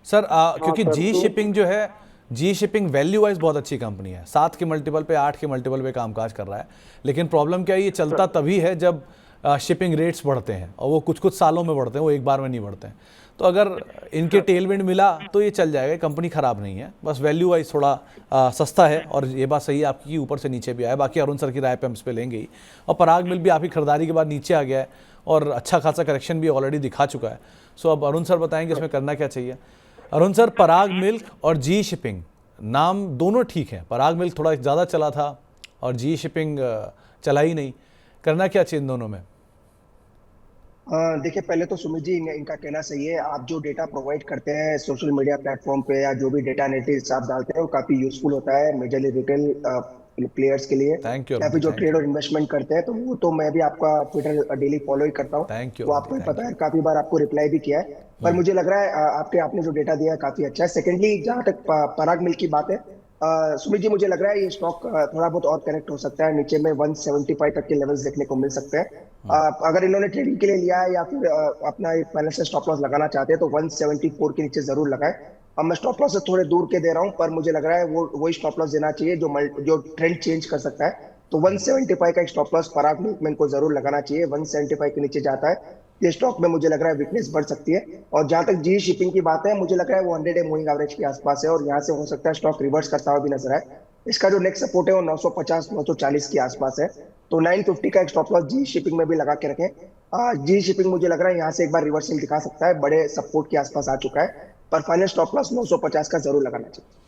सर, क्योंकि जी शिपिंग जो है, जी शिपिंग वैल्यू वाइज बहुत अच्छी कंपनी है, 7 के मल्टीपल पे 8 के मल्टीपल पे कामकाज कर रहा है। लेकिन प्रॉब्लम क्या है, ये चलता तभी है जब शिपिंग रेट्स बढ़ते हैं, और वो कुछ कुछ सालों में बढ़ते हैं, वो एक बार में नहीं बढ़ते हैं। तो अगर इनके टेलविंड मिला तो ये चल जाएगा, कंपनी खराब नहीं है, बस वैल्यू वाइज थोड़ा सस्ता है। और ये बात सही है आपकी कि ऊपर से नीचे भी आया, बाकी अरुण सर की राय पे हम इस पे लेंगे ही। और पराग मिल भी आपकी खरीदारी के बाद नीचे आ गया है और अच्छा खासा करेक्शन भी ऑलरेडी दिखा चुका है। सो अब अरुण सर बताएंगे इसमें करना क्या चाहिए। अरुण सर, पराग मिल्क और जी शिपिंग नाम दोनों ठीक है, पराग मिल्क थोड़ा ज़्यादा चला था और जी शिपिंग चला ही नहीं, करना क्या चाहिए इन दोनों में? देखिए, पहले तो सुमित जी इनका कहना सही है। आप जो डेटा प्रोवाइड करते हैं सोशल मीडिया प्लेटफॉर्म पे या जो भी डेटा एनालिटिक्स आप डालते हैं वो काफी यूजफुल होता है मेजरली रिटेल प्लेयर्स के लिए। Thank you. या फिर जो ट्रेड और इन्वेस्टमेंट करते हैं, तो वो तो मैं भी आपका ट्विटर डेली फॉलो ही करता हूँ। Thank you. वो आपको पता है, काफी बार आपको रिप्लाई भी किया है। पर मुझे लग रहा है आपने जो डेटा दिया है काफी अच्छा है। सेकेंडली, जहाँ तक पराग मिल्क की बात है, सुमित जी, मुझे लग रहा है ये स्टॉक थोड़ा बहुत और करेक्ट हो सकता है, नीचे में 175 तक के लेवल्स देखने को मिल सकते हैं। अगर इन्होंने ट्रेडिंग के लिए लिया है या फिर अपना एक फाइनेंशियल स्टॉप लॉस लगाना चाहते हैं तो 174 के नीचे जरूर लगाएं। अब मैं स्टॉप लॉस से थोड़े दूर के दे रहा हूं, पर मुझे लग रहा है वही स्टॉप लॉस देना चाहिए जो ट्रेंड चेंज कर सकता है। तो 175 का एक स्टॉप लॉस पराग मिल्क में इनको जरूर लगाना चाहिए। 175 के नीचे जाता है ये स्टॉक में, मुझे लग रहा है वीकनेस बढ़ सकती है। और जहां तक जी शिपिंग की बात है, मुझे लग रहा है वो 100 डे मूविंग एवरेज के आसपास है और यहाँ से हो सकता है स्टॉक रिवर्स करता हुआ भी नजर आए। इसका जो नेक्स्ट सपोर्ट है वो 950-940 के आसपास है। तो 950 का एक स्टॉप लॉस जी शिपिंग में भी लगा के रखें। जी शिपिंग मुझे लग रहा है यहाँ से एक बार रिवर्सल दिखा सकता है, बड़े सपोर्ट के आसपास आ चुका है, पर फाइनल स्टॉप लॉस 950 का जरूर लगाना चाहिए।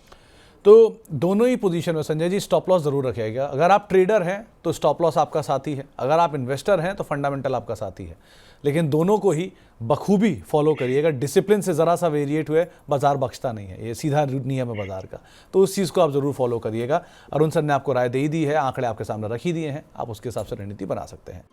तो दोनों ही पोजीशन में संजय जी स्टॉप लॉस जरूर रखिएगा। अगर आप ट्रेडर हैं तो स्टॉप लॉस आपका साथी है, अगर आप इन्वेस्टर हैं तो फंडामेंटल आपका साथी है। लेकिन दोनों को ही बखूबी फॉलो करिएगा। डिसिप्लिन से ज़रा सा वेरिएट हुए बाजार बख्शता नहीं है, ये सीधा नियम है बाजार का, तो उस चीज़ को आप ज़रूर फॉलो करिएगा। अरुण सर ने आपको राय दे ही दी है, आंकड़े आपके सामने रख ही दिए हैं, आप उसके हिसाब से रणनीति बना सकते हैं।